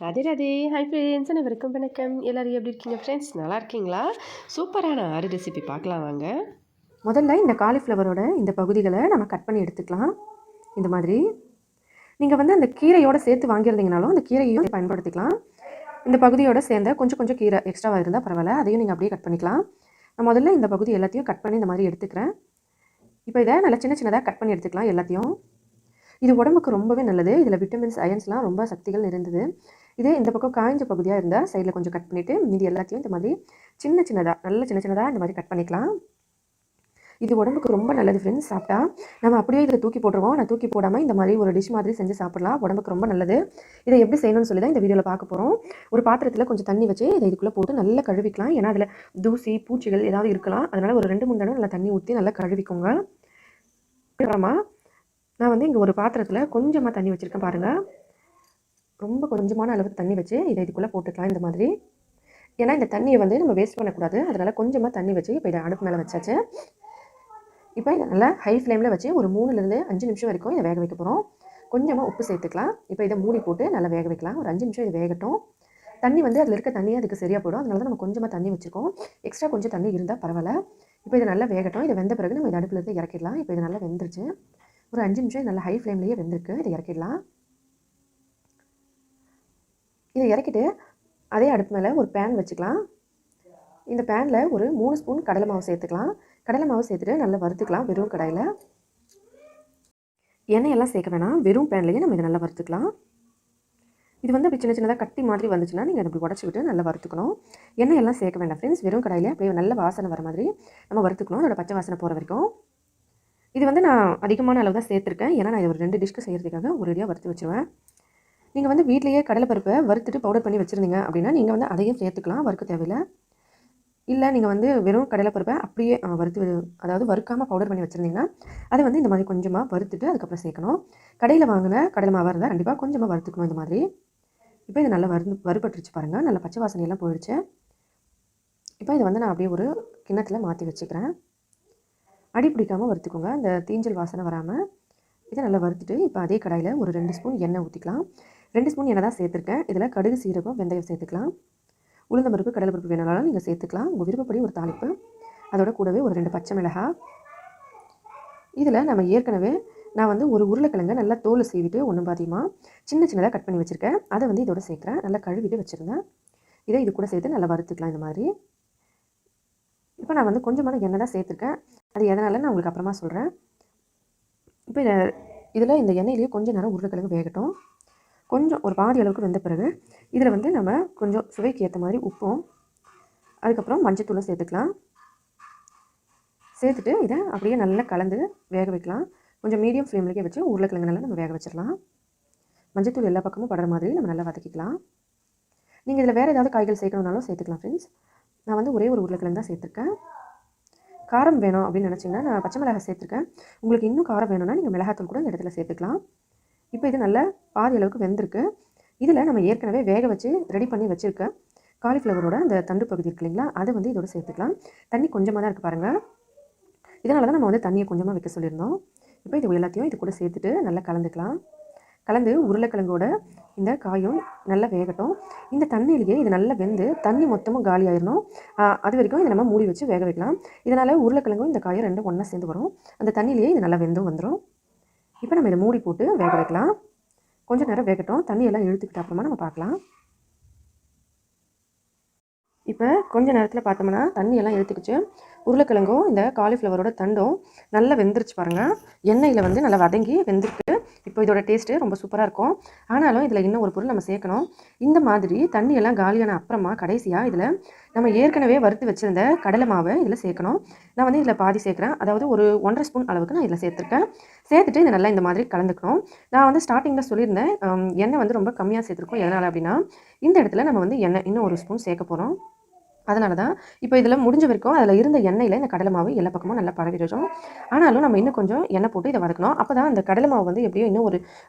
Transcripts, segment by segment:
Radhe Radhe! Hi friends, அனைவருக்கும் வணக்கம். எல்லாரும் எப்படி இருக்கீங்க ஃப்ரெண்ட்ஸ்? நல்லா இருக்கீங்களா? சூப்பரான ஆறு ரெசிபி பார்க்கலாம் வாங்க. முதல்ல இந்த காலிஃப்ளவரோட இந்த பகுதிகளை நம்ம கட் பண்ணி எடுத்துக்கலாம். இந்த மாதிரி நீங்கள் வந்து அந்த கீரையோடு சேர்த்து வாங்கியிருந்தீங்கனாலும் அந்த கீரையும் பயன்படுத்திக்கலாம். இந்த பகுதியோடு சேர்ந்த கொஞ்சம் கொஞ்சம் கீரை எக்ஸ்ட்ராவாக இருந்தால் பரவாயில்ல, அதையும் நீங்கள் அப்படியே கட் பண்ணிக்கலாம். நான் முதல்ல இந்த பகுதி எல்லாத்தையும் கட் பண்ணி இந்த மாதிரி எடுத்துக்கிறேன். இப்போ இதை நல்லா சின்ன சின்னதாக கட் பண்ணி எடுத்துக்கலாம் எல்லாத்தையும். இது உடம்புக்கு ரொம்பவே நல்லது. இதில் விட்டமின்ஸ், அயன்ஸ்லாம் ரொம்ப சக்திகள் நிறைந்தது. இதே இந்த பக்கம் காய்ஞ்ச பகுதியாக இருந்தால் சைடில் கொஞ்சம் கட் பண்ணிவிட்டு மீதி எல்லாத்தையும் இந்த மாதிரி சின்ன சின்னதாக இந்த மாதிரி கட் பண்ணிக்கலாம். இது உடம்புக்கு ரொம்ப நல்லது ஃப்ரெண்ட்ஸ். சாப்பிட்டா நம்ம அப்படியே இதில் தூக்கி போட்டுருவோம். நான் தூக்கி போடாமல் இந்த மாதிரி ஒரு டிஷ் மாதிரி செஞ்சு சாப்பிடலாம். உடம்புக்கு ரொம்ப நல்லது. இதை எப்படி செய்யணும்னு சொல்லி தான் இந்த வீடியோவில் பார்க்க போகிறோம். ஒரு பாத்திரத்தில் கொஞ்சம் தண்ணி வச்சு இதை இதுக்குள்ளே போட்டு நல்லா கழுவிக்கலாம். ஏன்னா அதில் தூசி பூச்சிகள் ஏதாவது இருக்கலாம். அதனால் ஒரு 2-3 தடவை நல்லா தண்ணி ஊற்றி நல்லா கழுவிக்கோங்க. அப்புறமா நான் வந்து இங்கே ஒரு பாத்திரத்தில் கொஞ்சமாக தண்ணி வச்சுருக்கேன் பாருங்கள். ரொம்ப கொஞ்சமான அளவுக்கு தண்ணி வச்சு இதை இதுக்குள்ளே போட்டுக்கலாம் இந்த மாதிரி. ஏன்னா இந்த தண்ணியை வந்து நம்ம வேஸ்ட் பண்ணக்கூடாது. அதனால் கொஞ்சமாக தண்ணி வச்சு இப்போ இதை அடுப்பு மேலே வச்சாச்சு. இப்போ இதை நல்லா ஹை ஃப்ளேமில் வச்சு ஒரு 3லேருந்து 5 நிமிஷம் வரைக்கும் இதை வேக வைக்க போகிறோம். கொஞ்சமாக உப்பு சேர்த்துக்கலாம். இப்போ இதை மூடி போட்டு நல்லா வேக வைக்கலாம். ஒரு 5 நிமிஷம் இது வேகட்டும். தண்ணி வந்து அதில் இருக்க தண்ணியே அதுக்கு சரியாக போடும். அதனால தான் நம்ம கொஞ்சமாக தண்ணி வச்சுருக்கோம். எக்ஸ்ட்ரா கொஞ்சம் தண்ணி இருந்தால் பரவாயில்ல. இப்போ இது நல்லா வேகட்டும். இதை வெந்த பிறகு நம்ம இதை அடுப்புலேருந்து இறக்கிடலாம். இப்போ இது நல்லா வெந்துருச்சு. ஒரு 5 நிமிஷம் நல்லா ஹை ஃப்ளேம்லேயே வெந்திருக்கு. இதை இறக்கிடலாம். இதை இறக்கிட்டு அதே அடுப்பு மேலே ஒரு பேன் வச்சுக்கலாம். இந்த பேனில் ஒரு 3 ஸ்பூன் கடலை மாவு சேர்த்துக்கலாம். கடலை மாவு சேர்த்துட்டு நல்லா வறுத்துக்கலாம். வெறும் கடாயில் எண்ணெயெல்லாம் சேர்க்க வேணாம். வெறும் பேன்லேயே நம்ம இதை நல்லா வறுத்துக்கலாம். இது வந்து அப்படி சின்ன சின்னதாக கட்டி மாதிரி வந்துச்சுன்னா நீங்கள் அதை அப்படி உடச்சிக்கிட்டு நல்லா வறுத்துக்கணும். எண்ணெயெல்லாம் சேர்க்க வேண்டாம் ஃப்ரெண்ட்ஸ். வெறும் கடாயிலே அப்படியே நல்ல வாசனை வர மாதிரி நம்ம வறுத்துக்கணும். அதோட பச்சை வாசனை போகிற வரைக்கும். இது வந்து நான் அதிகமான அளவு தான் சேர்த்துருக்கேன். ஏன்னா நான் இது ஒரு 2 டிஷ்க்கு செய்கிறதுக்காக ஒரேடியாக வறுத்து வச்சுருவேன். நீங்கள் வந்து வீட்லேயே கடலைப்பருப்பை வறுத்துட்டு பவுடர் பண்ணி வச்சுருந்தீங்க அப்படின்னா நீங்கள் வந்து அதையும் சேர்த்துக்கலாம். வறுக்க தேவையில்லை. இல்லை நீங்கள் வந்து வெறும் கடலைப்பருப்பை அப்படியே அதாவது வறுக்காமல் பவுடர் பண்ணி வச்சுருந்தீங்கன்னா அதை வந்து இந்த மாதிரி கொஞ்சமாக வறுத்துட்டு அதுக்கப்புறம் சேர்க்கணும். கடையில் வாங்கின கடலை மாவாக இருந்தால் கண்டிப்பாக கொஞ்சமாக வறுத்துக்கணும் இந்த மாதிரி. இப்போ இது நல்லா வறுபட்டுருச்சு பாருங்கள். நல்லா பச்சை வாசனையெல்லாம் போயிடுச்சு. இப்போ இதை வந்து நான் அப்படியே ஒரு கிண்ணத்தில் மாற்றி வச்சுக்கிறேன். அடி பிடிக்காமல் வறுத்துக்கோங்க. இந்த தீஞ்சல் வாசனை வராமல் இதை நல்லா வறுத்துட்டு இப்போ அதே கடாயில் ஒரு 2 ஸ்பூன் எண்ணெய் ஊற்றிக்கலாம். 2 ஸ்பூன் எண்ணெய் தான் சேர்த்துருக்கேன். இதில் கடுகு, சீரகம், வெந்தயம் சேர்த்துக்கலாம். உளுந்தம்பருப்பு, கடலைப்பருப்பு வேணாலும் நீங்கள் சேர்த்துக்கலாம். உங்கள் விருப்பப்படி ஒரு தாளிப்பு. அதோட கூடவே ஒரு 2 பச்சை மிளகாய். இதில் நம்ம ஏற்கனவே நான் வந்து ஒரு உருளைக்கிழங்கை நல்லா தோல் சீவிட்டு ஒன்றும் பாதியமாக சின்ன சின்னதாக கட் பண்ணி வச்சுருக்கேன். அதை வந்து இதோட சேர்க்குறேன். நல்லா கழுவிட்டு வச்சுருந்தேன். இதை இது கூட சேர்த்து நல்லா வறுத்துக்கலாம் இந்த மாதிரி. இப்போ நான் வந்து கொஞ்சமான எண்ணெய் தான் சேர்த்துருக்கேன். அது எதனால் நான் உங்களுக்கு அப்புறமா சொல்கிறேன். இப்போ இதில் இந்த எண்ணெயிலேயே கொஞ்சம் நேரம் உருளைக்கிழங்கு வேகட்டும். கொஞ்சம் ஒரு பாதி அளவுக்கு வெந்த பிறகு இதில் வந்து நம்ம கொஞ்சம் சுவைக்கு ஏற்ற மாதிரி உப்பும் அதுக்கப்புறம் மஞ்சத்தூளும் சேர்த்துக்கலாம். சேர்த்துட்டு இதை அப்படியே நல்லா கலந்து வேக வைக்கலாம். கொஞ்சம் மீடியம் ஃப்ளேம்லேயே வச்சு உருளைக்கிழங்கு நல்லா நம்ம வேக வச்சிடலாம். மஞ்சத்தூள் எல்லா பக்கமும் படுற மாதிரி நம்ம நல்லா வதக்கிக்கலாம். நீங்கள் இதில் வேறு ஏதாவது காய்கள் சேர்க்கணுன்னாலும் சேர்த்துக்கலாம் ஃப்ரெண்ட்ஸ். நான் வந்து ஒரே ஒரு உருளைக்கிழங்கு தான் சேர்த்துருக்கேன். காரம் வேணும் அப்படின்னு நினச்சிங்கன்னா நான் பச்சை மிளகாய் சேர்த்துருக்கேன். உங்களுக்கு இன்னும் காரம் வேணும்னா நீங்கள் மிளகாத்தூள் கூட இந்த இடத்துல சேர்த்துக்கலாம். இப்போ இது நல்லா பாதி அளவுக்கு வெந்திருக்கு. இதில் நம்ம ஏற்கனவே வேக வச்சு ரெடி பண்ணி வச்சுருக்க காலிஃப்ளவரோட அந்த தண்டு பகுதி இருக்கு இல்லைங்களா, அதை வந்து இதோட சேர்த்துக்கலாம். தண்ணி கொஞ்சமாக தான் இருக்குது பாருங்கள். இதனால தான் நம்ம வந்து தண்ணியை கொஞ்சமாக வைக்க சொல்லியிருந்தோம். இப்போ இது எல்லாத்தையும் இது கூட சேர்த்துட்டு நல்லா கலந்துக்கலாம். கலந்து உருளைக்கிழங்கோட இந்த காயும் நல்லா வேகட்டும். இந்த தண்ணியிலேயே இது நல்லா வெந்து தண்ணி மொத்தமும் காலி ஆயிடணும். அது வரைக்கும் இதை நம்ம மூடி வச்சு வேக வைக்கலாம். இதனால் உருளைக்கிழங்கும் இந்த காயும் ரெண்டும் ஒன்றா சேர்ந்து வரும். அந்த தண்ணியிலேயே இது நல்லா வெந்தும் வந்துடும். இப்போ நம்ம இதை மூடி போட்டு வேக வைக்கலாம். கொஞ்சம் நேரம் வேகட்டும். தண்ணியெல்லாம் இழுத்துக்கிட்ட அப்புறமா நம்ம பார்க்கலாம். இப்போ கொஞ்ச நேரத்தில் பார்த்தோம்னா தண்ணியெல்லாம் இழுத்துக்கிச்சு. உருளைக்கிழங்கும் இந்த காலிஃப்ளவரோட தண்டும் நல்லா வெந்துருச்சு பாருங்கள். எண்ணெயில் வந்து நல்லா வதங்கி வெந்திருக்கு. இப்போ இதோட டேஸ்ட்டு ரொம்ப சூப்பராக இருக்கும். ஆனாலும் இதில் இன்னும் ஒரு பொருள் நம்ம சேர்க்கணும். இந்த மாதிரி தண்ணியெல்லாம் காலியான அப்புறமா கடைசியாக இதில் நம்ம ஏற்கனவே வறுத்து வச்சுருந்த கடலை மாவை இதில் சேர்க்கணும். நான் வந்து இதில் பாதி சேர்க்குறேன். அதாவது ஒரு 1.5 ஸ்பூன் அளவுக்கு நான் இதில் சேர்த்துருக்கேன். சேர்த்துட்டு இதை நல்லா இந்த மாதிரி கலந்துக்கணும். நான் வந்து ஸ்டார்டிங்கில் சொல்லியிருந்தேன் எண்ணெய் வந்து ரொம்ப கம்மியாக சேர்த்துருக்கோம். எதனால் அப்படின்னா இந்த இடத்துல நம்ம வந்து எண்ணெய் இன்னும் 1 ஸ்பூன் சேர்க்க போகிறோம். அதனால தான் இப்போ இதில் முடிஞ்ச வரைக்கும் அதில் இருந்த எண்ணெயில் இந்த கடலை மாவு எல்லா பக்கமும் நல்லா பரவிடும். ஆனாலும் நம்ம இன்னும் கொஞ்சம் எண்ணெய் போட்டு இதை வதக்கணும். அப்போ தான் அந்த கடலை மாவு வந்து எப்படியும் இன்னும் ஒரு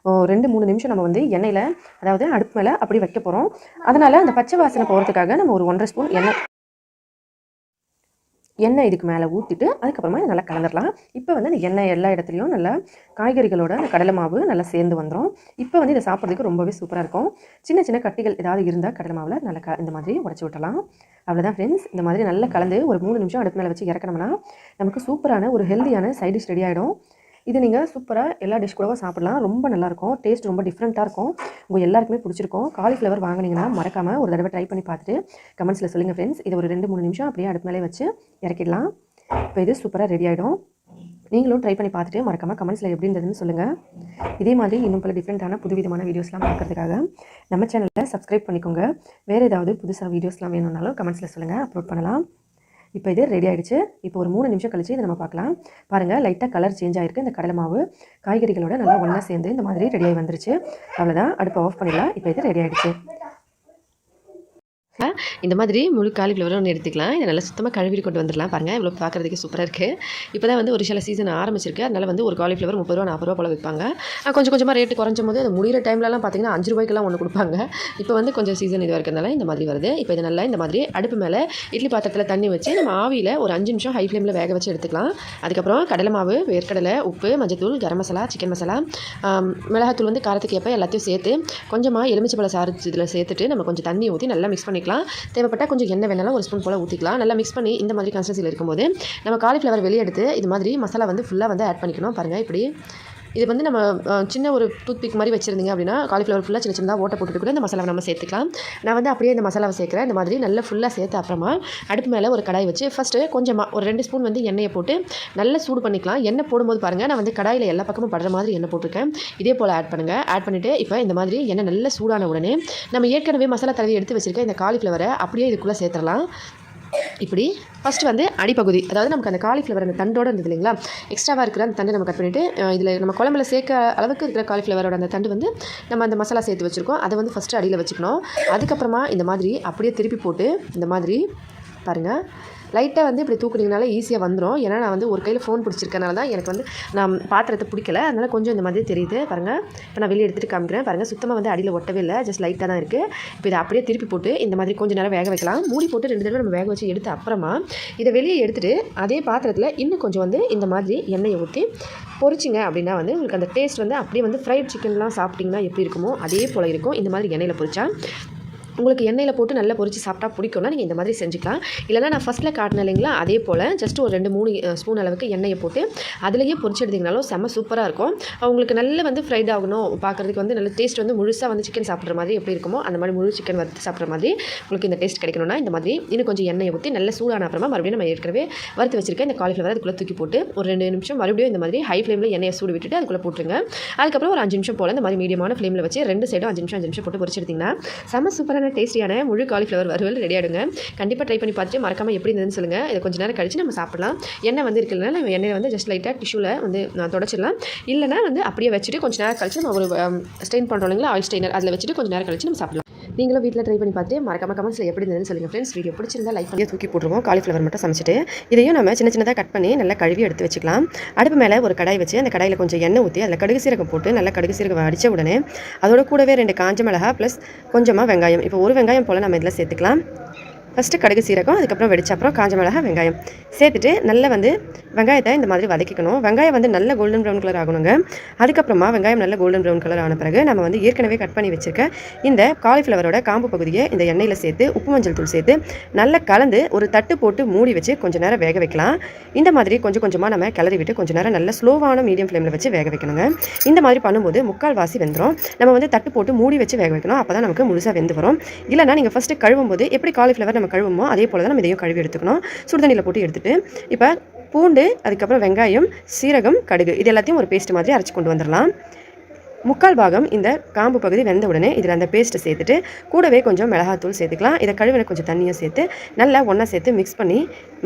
2-3 நிமிஷம் நம்ம வந்து எண்ணெயில் அதாவது அடுப்பு மேலே அப்படி வைக்க போகிறோம். அதனால் அந்த பச்சை வாசனை போகிறதுக்காக நம்ம ஒரு 1.5 ஸ்பூன் எண்ணெய் இதுக்கு மேலே ஊற்றிட்டு அதுக்கப்புறமா இதை நல்லா கலந்துடலாம். இப்போ வந்து அந்த எண்ணெய் எல்லா இடத்துலையும் நல்லா காய்கறிகளோட அந்த கடலை மாவு நல்லா சேர்ந்து வந்துடும். இப்போ வந்து இதை சாப்பிட்றதுக்கு ரொம்பவே சூப்பராக இருக்கும். சின்ன சின்ன கட்டிகள் ஏதாவது இருந்தால் கடலை மாவில் நல்லா இந்த மாதிரி உடச்சி விட்டலாம். அவ்வளோதான் ஃப்ரெண்ட்ஸ். இந்த மாதிரி நல்லா கலந்து ஒரு 3 நிமிஷம் அடுப்பு மேலே வச்சு இறக்கணும்னா நமக்கு சூப்பரான ஒரு ஹெல்தியான சைட் டிஷ் ரெடி ஆகிடும். இது நீங்கள் சூப்பராக எல்லா டிஷ் கூடவும் சாப்பிடலாம். ரொம்ப நல்லாயிருக்கும். டேஸ்ட் ரொம்ப டிஃப்ரெண்ட்டாக இருக்கும். உங்கள் எல்லாருக்குமே பிடிச்சிருக்கும். காலிஃப்ளவர் வாங்கினீங்கன்னா மறக்காமல் ஒரு தடவை ட்ரை பண்ணி பார்த்துட்டு கமெண்ட்ஸில் சொல்லுங்கள் ஃப்ரெண்ட்ஸ். இது ஒரு 2-3 நிமிஷம் அப்படியே அடுப்பு மேலே வச்சு இறக்கிடலாம். இப்போ இது சூப்பராக ரெடி ஆகிடும். நீங்களும் ட்ரை பண்ணி பார்த்துட்டு மறக்காமல் கமெண்ட்ஸில் எப்படி இருந்ததுன்னு சொல்லுங்கள். இதே மாதிரி இன்னும் பல டிஃப்ரெண்ட்டான புதுவிதமான வீடியோஸ்லாம் பார்க்குறதுக்காக நம்ம சேனலை சப்ஸ்கிரைப் பண்ணிக்கோங்க. வேறு ஏதாவது புதுசாக வீடியோஸ்லாம் வேணும்னாலும் கமெண்ட்ஸில் சொல்லுங்கள், அப்லோட் பண்ணலாம். இப்போ இது ரெடி ஆகிடுச்சு. இப்போ ஒரு 3 நிமிஷம் கழிச்சு இதை நம்ம பார்க்கலாம். பாருங்கள், லைட்டாக கலர் சேஞ்ச் ஆகிருக்கு. இந்த கடலை மாவு காய்கறிகளோட நல்லா ஒன்றா சேர்ந்து இந்த மாதிரி ரெடியாகி வந்துருச்சு. அவ்வளோதான், அடுப்பை ஆஃப் பண்ணிடலாம். இப்போ இது ரெடி ஆகிடுச்சு. இந்த மாதிரி முழு காலிஃப்ளவர் ஒன்று எடுத்துக்கலாம். இதை நல்லா சுத்தமாக கழுவி கொண்டு வந்துடலாம். பாருங்கள், இவ்வளோ பார்க்குறதுக்கு சூப்பராக இருக்குது. இப்போ தான் வந்து ஒரு சில சீசன் ஆரம்பிச்சிருக்கு. அதனால் வந்து ஒரு காலிஃப்ளவர் 30 ரூபா 40 ரூபா போல் விற்பாங்க. கொஞ்சம் கொஞ்சமாக ரேட்டு குறைஞ்சும் போது அது முடிகிற டைம்லலாம் பார்த்தீங்கன்னா 5 ரூபாய்க்கெல்லாம் ஒன்று கொடுப்பாங்க. இப்போ வந்து கொஞ்சம் சீசன் இதுவாக இருக்கிறதுனால இந்த மாதிரி வருது. இப்போ இது நல்லா இந்த மாதிரி அடுப்பு மேலே இட்லி பாத்திரத்தில் தண்ணி வச்சு நம்ம ஆவியில் ஒரு 5 நிமிஷம் ஹை ஃப்ளேமில் வேக வச்சு எடுத்துக்கலாம். அதுக்கப்புறம் கடலை மாவு, வேர்க்கடலை, உப்பு, மஞ்சத்தூள், கரம் மசாலா, சிக்கன் மசாலா, மிளகாத்தூள் வந்து காரத்துக்கு ஏற்ப எல்லாத்தையும் சேர்த்து கொஞ்சமாக எலுமிச்சை பழ சாறு இதில் சேர்த்துட்டு நம்ம கொஞ்சம் தண்ணி ஊற்றி நல்லா மிக்ஸ் பண்ணிக்கலாம். தேவைப்பட்டால் கொஞ்சம் எண்ணெய் வேணாலும் ஒரு ஸ்பூன் போல் ஊற்றிக்கலாம். நல்லா மிக்ஸ் பண்ணி இந்த மாதிரி கன்சிஸ்டன்சியில் இருக்கும்போது நம்ம காலிஃப்ளவர் வெளியே எடுத்து இது மாதிரி மசாலா வந்து ஃபுல்லாக வந்து ஆட் பண்ணிக்கணும். பாருங்கள், இப்படி இது வந்து நம்ம சின்ன ஒரு டூத் பிக் மாதிரி வச்சுருந்தீங்க அப்படின்னா காலிஃப்ளவர் ஃபுல்லாக சின்ன சின்னதாக ஓட்ட போட்டுட்டு கூட இந்த மசாலாவை நம்ம சேர்த்துக்கலாம். நான் வந்து அப்படியே இந்த மசாலாவை சேர்க்குறேன். இந்த மாதிரி நல்லா ஃபுல்லாக சேர்த்து அப்புறமா அடுப்பு மேலே ஒரு கடாய் வச்சு ஃபஸ்ட்டு கொஞ்சமாக ஒரு 2 ஸ்பூன் வந்து எண்ணெயை போட்டு நல்லா சூடு பண்ணிக்கலாம். எண்ணெய் போடும்போது பாருங்கள், நான் வந்து கடாயில் எல்லா பக்கமும் படுற மாதிரி எண்ணெய் போட்டிருக்கேன். இதே போல் ஆட் பண்ணுங்கள். ஆட் பண்ணிவிட்டு இப்போ இந்த மாதிரி எண்ணெய் நல்லா சூடான உடனே நம்ம ஏற்கனவே மசாலா தடவி எடுத்து வச்சுருக்க இந்த காலிஃப்ளவரை அப்படியே இதுக்குள்ளே சேர்த்துடலாம். இப்படி ஃபஸ்ட்டு வந்து அடிப்பகுதி, அதாவது நமக்கு அந்த காலிஃப்ளவர் அந்த தண்டோடு இருந்தது இல்லைங்களா, எக்ஸ்ட்ராவாக இருக்கிற அந்த தண்டை நம்ம கட் பண்ணிவிட்டு இதில் நம்ம குழம்புல சேர்க்க அளவுக்கு இருக்கிற காலிஃப்ளவரோட அந்த தண்டு வந்து நம்ம அந்த மசாலா சேர்த்து வச்சுருக்கோம். அதை வந்து ஃபஸ்ட்டு அடியில் வச்சுக்கணும். அதுக்கப்புறமா இந்த மாதிரி அப்படியே திருப்பி போட்டு இந்த மாதிரி பாருங்கள், லைட்டாக வந்து இப்படி தூக்குனீங்கனால ஈஸியாக வந்துடும். ஏன்னா நான் வந்து ஒரு கையில் ஃபோன் பிடிச்சிருக்கனால தான் எனக்கு வந்து நான் பாத்திரத்தை பிடிக்கல. அதனால் கொஞ்சம் இந்த மாதிரி தெரியுது பாருங்கள். இப்போ நான் வெளியே எடுத்துகிட்டு காமிக்கிறேன். பாருங்கள், சுத்தமாக வந்து அடியில் ஒட்டவே இல்லை, ஜஸ்ட் லைட்டாக தான் இருக்குது. இப்போ இதை அப்படியே திருப்பி போட்டு இந்த மாதிரி கொஞ்சம் நேரம் வேக வைக்கலாம். மூடி போட்டு 2 தடவை நம்ம வேக வச்சு எடுத்து அப்புறமா இதை வெளியே எடுத்துகிட்டு அதே பாத்திரத்தில் இன்னும் கொஞ்சம் வந்து இந்த மாதிரி எண்ணெயை ஊற்றி பொரிச்சிங்க அப்படின்னா வந்து உங்களுக்கு அந்த டேஸ்ட் வந்து அப்படியே வந்து ஃப்ரைட் சிக்கன்லாம் சாப்பிட்டிங்கன்னா எப்படி இருக்குமோ அதே போல் இருக்கும். இந்த மாதிரி எண்ணெயில் பொரிச்சா உங்களுக்கு எண்ணெயில் போட்டு நல்லா பொரிச்சு சாப்பிட்டா பிடிக்கும்னா நீங்கள் இந்த மாதிரி செஞ்சுக்கலாம். இல்லைனா நான் ஃபஸ்ட்டில் காட்டினேன் இல்லைங்களா, அதே போல் ஜஸ்ட் ஒரு 2-3 ஸ்பூன் அளவுக்கு எண்ணெயை போட்டு அதிலேயே பொரிச்சு எடுத்திங்கனாலும் செம்ம சூப்பராக இருக்கும். உங்களுக்கு நல்ல வந்து ஃப்ரைட் ஆகணும், பார்க்குறதுக்கு வந்து நல்ல டேஸ்ட் வந்து முழுசாக வந்து சிக்கன் சாப்பிட்ற மாதிரி எப்படி இருக்குமோ அந்த மாதிரி முழு சிக்கன் வறுத்து சாப்பிட்ற மாதிரி உங்களுக்கு இந்த டேஸ்ட் கிடைக்கணும்னா இந்த மாதிரி இன்னும் கொஞ்சம் எண்ணெயை ஊற்றி நல்லா சூடான அப்புறமா மறுபடியும் நம்ம ஏற்கனவே வறுத்து வச்சிருக்க இந்த காலிஃப்ளவர் அதுக்குள்ளே தூக்கி போட்டு ஒரு 2 நிமிஷம் மறுபடியும் இந்த மாதிரி ஹை ஃப்ளேமில் எண்ணெயை சூடு விட்டுட்டு அதுக்குள்ளே போட்டுருங்க. அதுக்கப்புறம் ஒரு 5 நிமிஷம் போல் இந்த மாதிரி மீடியமான ஃப்ளேமில் வச்சு 2 சைடும் 5 நிமிஷம் போட்டு பொரிச்சு எடுத்திங்கன்னா செம்ம சூப்பரான டேஸ்டியான முழு காலிஃப்ளவர் வறுவல் ரெடி ஆகிடுங்க. கண்டிப்பாக ட்ரை பண்ணி பார்த்துட்டு மறக்காமல் எப்படி இருந்ததுன்னு சொல்லுங்கள். இதை கொஞ்சம் நேரம் கழிச்சு நம்ம சாப்பிடலாம். எண்ணெய் வந்து இருக்குல்ல, நம்ம எண்ணெயை வந்து ஜஸ்ட் லைட்டாக டிஷ்யூவில் வந்து நான் தொடச்சிடலாம். இல்லைனா வந்து அப்படியே வச்சுட்டு கொஞ்சம் நேரம் கழிச்சு நம்ம ஒரு ஸ்டெயின் பண்ணுறோம் இல்லைங்களா, ஆயில் ஸ்டெயினர், அதில் வச்சுட்டு கொஞ்சம் நேரம் கழிச்சு நம்ம சாப்பிடலாம். நீங்களும் வீட்டில் ட்ரை பண்ணி பார்த்துட்டு மறக்காம கமெண்ட்ஸில் எப்படி இருந்ததுன்னு சொல்லுங்கள் ஃப்ரெண்ட்ஸ். வீடியோ பிடிச்சிருந்தா லைக் பண்ணி தூக்கி போட்டுருவோம். காலிஃப்ளவர் மட்டும் சமைச்சிட்டு இதையும் நம்ம சின்ன சின்னதாக கட் பண்ணி நல்லா கழுவி எடுத்து வச்சுக்கலாம். அடுப்பு மேலே ஒரு கடாய் வச்சு அந்த கடாயில் கொஞ்சம் எண்ணெய் ஊற்றி அதில் கடுகு சீரகம் போட்டு நல்லா கடுகு சீரகம் அடித்த உடனே அதோட கூடவே 2 காஞ்ச மிளகா ப்ளஸ் கொஞ்சமாக வெங்காயம், இப்போ ஒரு வெங்காயம் போல் நம்ம இதில் சேர்த்துக்கலாம். ஃபஸ்ட்டு கடுகு சீரகம், அதுக்கப்புறம் வெடிச்ச அப்புறம் காஞ்ச மிளகா, வெங்காயம் சேர்த்துட்டு நல்லா வந்து வெங்காயத்தை இந்த மாதிரி வதக்கிக்கணும். வெங்காயம் வந்து நல்ல கோல்டன் ப்ரௌன் கலர் ஆகணுங்க. அதுக்கப்புறமா வெங்காயம் நல்ல கோல்டன் ப்ரௌன் கலர் ஆன பிறகு நம்ம வந்து ஏற்கனவே கட் பண்ணி வச்சுருக்க இந்த காலிஃப்ளவரோட காம்பு பகுதியை இந்த எண்ணெயில் சேர்த்து உப்பு மஞ்சள் தூள் சேர்த்து நல்லா கலந்து ஒரு தட்டு போட்டு மூடி வச்சு கொஞ்சம் நேரம் வேக வைக்கலாம். இந்த மாதிரி கொஞ்சம் கொஞ்சமாக நம்ம கிளறி விட்டு கொஞ்சம் நேரம் நல்ல ஸ்லோவான மீடியம் ஃப்ளேமில் வச்சு வேக வைக்கணுங்க. இந்த மாதிரி பண்ணும்போது 3/4 வாசி வெந்துடும். நம்ம வந்து தட்டு போட்டு மூடி வச்சு வேக வைக்கணும். அப்போ தான் நமக்கு முழுசாக வெந்து வரும். இல்லைனா நீங்கள் ஃபஸ்ட்டு கழுவும் போது எப்படி காலிஃப்ளவர் நம்ம கழுவுமோ அதே போல் தான் நம்ம இதையும் கழுவி எடுத்துக்கணும். சுடுதண்ணியில் போட்டு எடுத்துட்டு இப்போ பூண்டு, அதுக்கப்புறம் வெங்காயம், சீரகம், கடுகு இது எல்லாத்தையும் ஒரு பேஸ்ட் மாதிரி அரைச்சி கொண்டு வந்துடலாம். 3/4 பாகம் இந்த காம்பு பகுதி வெந்த உடனே இதில் அந்த பேஸ்ட்டை சேர்த்துட்டு கூடவே கொஞ்சம் மிளகாத்தூள் சேர்த்துக்கலாம். இதை கழுவின கொஞ்சம் தண்ணியும் சேர்த்து நல்லா ஒன்றா சேர்த்து மிக்ஸ் பண்ணி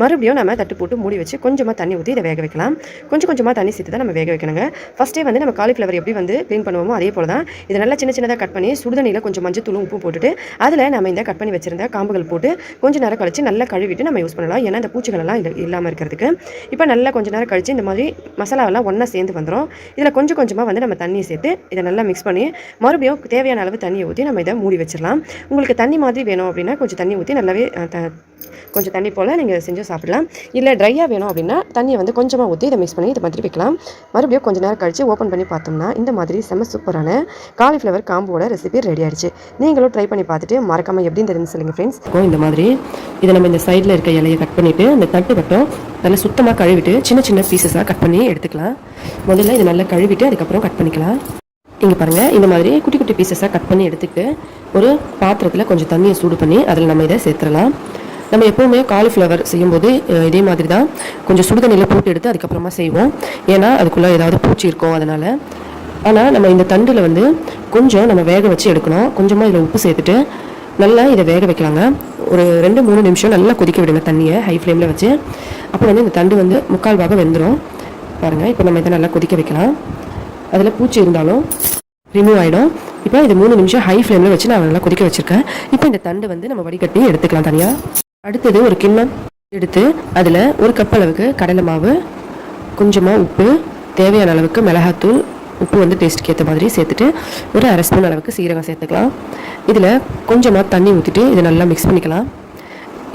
மறுபடியும் நம்ம தட்டு போட்டு மூடி வச்சு கொஞ்சமாக தண்ணி ஊற்றி இதை வேக வைக்கலாம். கொஞ்சம் கொஞ்சமாக தண்ணி சேர்த்து தான் நம்ம வேக வைக்கணுங்க. ஃபஸ்ட்டே வந்து நம்ம காலிஃப்ளவர் எப்படி வந்து க்ளீன் பண்ணுவோமோ அதே போல் தான் இதை நல்லா சின்ன சின்னதாக கட் பண்ணி சுடுதண்ணியில் கொஞ்சம் மஞ்சத்தூளும் உப்பு போட்டுட்டு அதில் நம்ம இந்த கட் பண்ணி வச்சிருந்த காம்புகள் போட்டு கொஞ்சம் நேரம் கழிச்சு நல்லா கழுவிட்டு நம்ம யூஸ் பண்ணலாம். ஏன்னா இந்த பூச்சிகளெல்லாம் இல்லாமல் இருக்கிறதுக்கு. இப்போ நல்லா கொஞ்சம் நேரம் கழிச்சு இந்த மாதிரி மசாலாவெல்லாம் ஒன்றா சேர்ந்து வந்துடும். இதில் கொஞ்சம் கொஞ்சமாக வந்து நம்ம தண்ணியை சேர்த்து இதை நல்லா மிக்ஸ் பண்ணி மறுபடியும் தேவையான அளவு தண்ணியை ஊற்றி நம்ம இதை மூடி வச்சிடலாம். உங்களுக்கு தண்ணி மாதிரி வேணும் அப்படின்னா கொஞ்சம் தண்ணி ஊற்றி நல்லாவே கொஞ்சம் தண்ணி போல் நீங்கள் செஞ்சு சாப்பிடலாம். இல்லை ட்ரையாக வேணும் அப்படின்னா தண்ணியை வந்து கொஞ்சமாக ஊற்றி இதை மிக்ஸ் பண்ணி இதை மாதிரி வைக்கலாம். மறுபடியும் கொஞ்சம் நேரம் கழித்து ஓப்பன் பண்ணி பார்த்தோம்னா இந்த மாதிரி செம்ம சூப்பரான காலிஃப்ளவர் காம்போட ரெசிபி ரெடி ஆயிடுச்சு. நீங்களும் ட்ரை பண்ணி பார்த்துட்டு மறக்காமல் எப்படி இருந்ததுன்னு சொல்லுங்கள் ஃப்ரெண்ட்ஸ். இந்த மாதிரி இதை நம்ம இந்த சைடில் இருக்க இலையை கட் பண்ணிவிட்டு அந்த தட்டு மட்டும் நல்லா சுத்தமாக கழுவிட்டு சின்ன சின்ன பீசஸாக கட் பண்ணி எடுத்துக்கலாம். முதல்ல இதை நல்லா கழுவிட்டு அதுக்கப்புறம் கட் பண்ணிக்கலாம். இங்கே பாருங்கள், இந்த மாதிரி குட்டி குட்டி பீசஸாக கட் பண்ணி எடுத்துக்கிட்டு ஒரு பாத்திரத்தில் கொஞ்சம் தண்ணியை சூடு பண்ணி அதில் நம்ம இதை சேர்த்துடலாம். நம்ம எப்போவுமே காலிஃப்ளவர் செய்யும்போது இதே மாதிரி தான் கொஞ்சம் சுடுதண்ணியில் போட்டு எடுத்து அதுக்கப்புறமா செய்வோம். ஏன்னா அதுக்குள்ளே ஏதாவது பூச்சி இருக்கும் அதனால். ஆனால் நம்ம இந்த தண்டில் வந்து கொஞ்சம் நம்ம வேக வச்சு எடுக்கணும். கொஞ்சமாக இதில் உப்பு சேர்த்துட்டு நல்லா இதை வேக வைக்கலாங்க. ஒரு 2-3 நிமிஷம் நல்லா கொதிக்க விடுங்க தண்ணியை ஹை ஃப்ளேமில் வச்சு. அப்போ வந்து இந்த தண்டு வந்து 3/4 பாகம் வெந்துடும். பாருங்கள், இப்போ நம்ம இதை நல்லா கொதிக்க வைக்கலாம். அதில் பூச்சி இருந்தாலும் ரிமூவ் ஆகிடும். இப்போ இது 3 நிமிஷம் ஹை ஃப்ளேமில் வச்சு நான் நல்லா கொதிக்க வச்சுருக்கேன். இப்போ இந்த தண்டு வந்து நம்ம வடிகட்டி எடுத்துக்கலாம் தனியாக. அடுத்தது ஒரு கிண்ணம் எடுத்து அதில் 1 கப் அளவுக்கு கடலை மாவு, கொஞ்சமாக உப்பு, தேவையான அளவுக்கு மிளகாத்தூள், உப்பு வந்து டேஸ்ட்டுக்கு ஏற்ற மாதிரி சேர்த்துட்டு ஒரு 1/2 ஸ்பூன் அளவுக்கு சீரகம் சேர்த்துக்கலாம். இதில் கொஞ்சமாக தண்ணி ஊற்றிட்டு இதை நல்லா மிக்ஸ் பண்ணிக்கலாம்.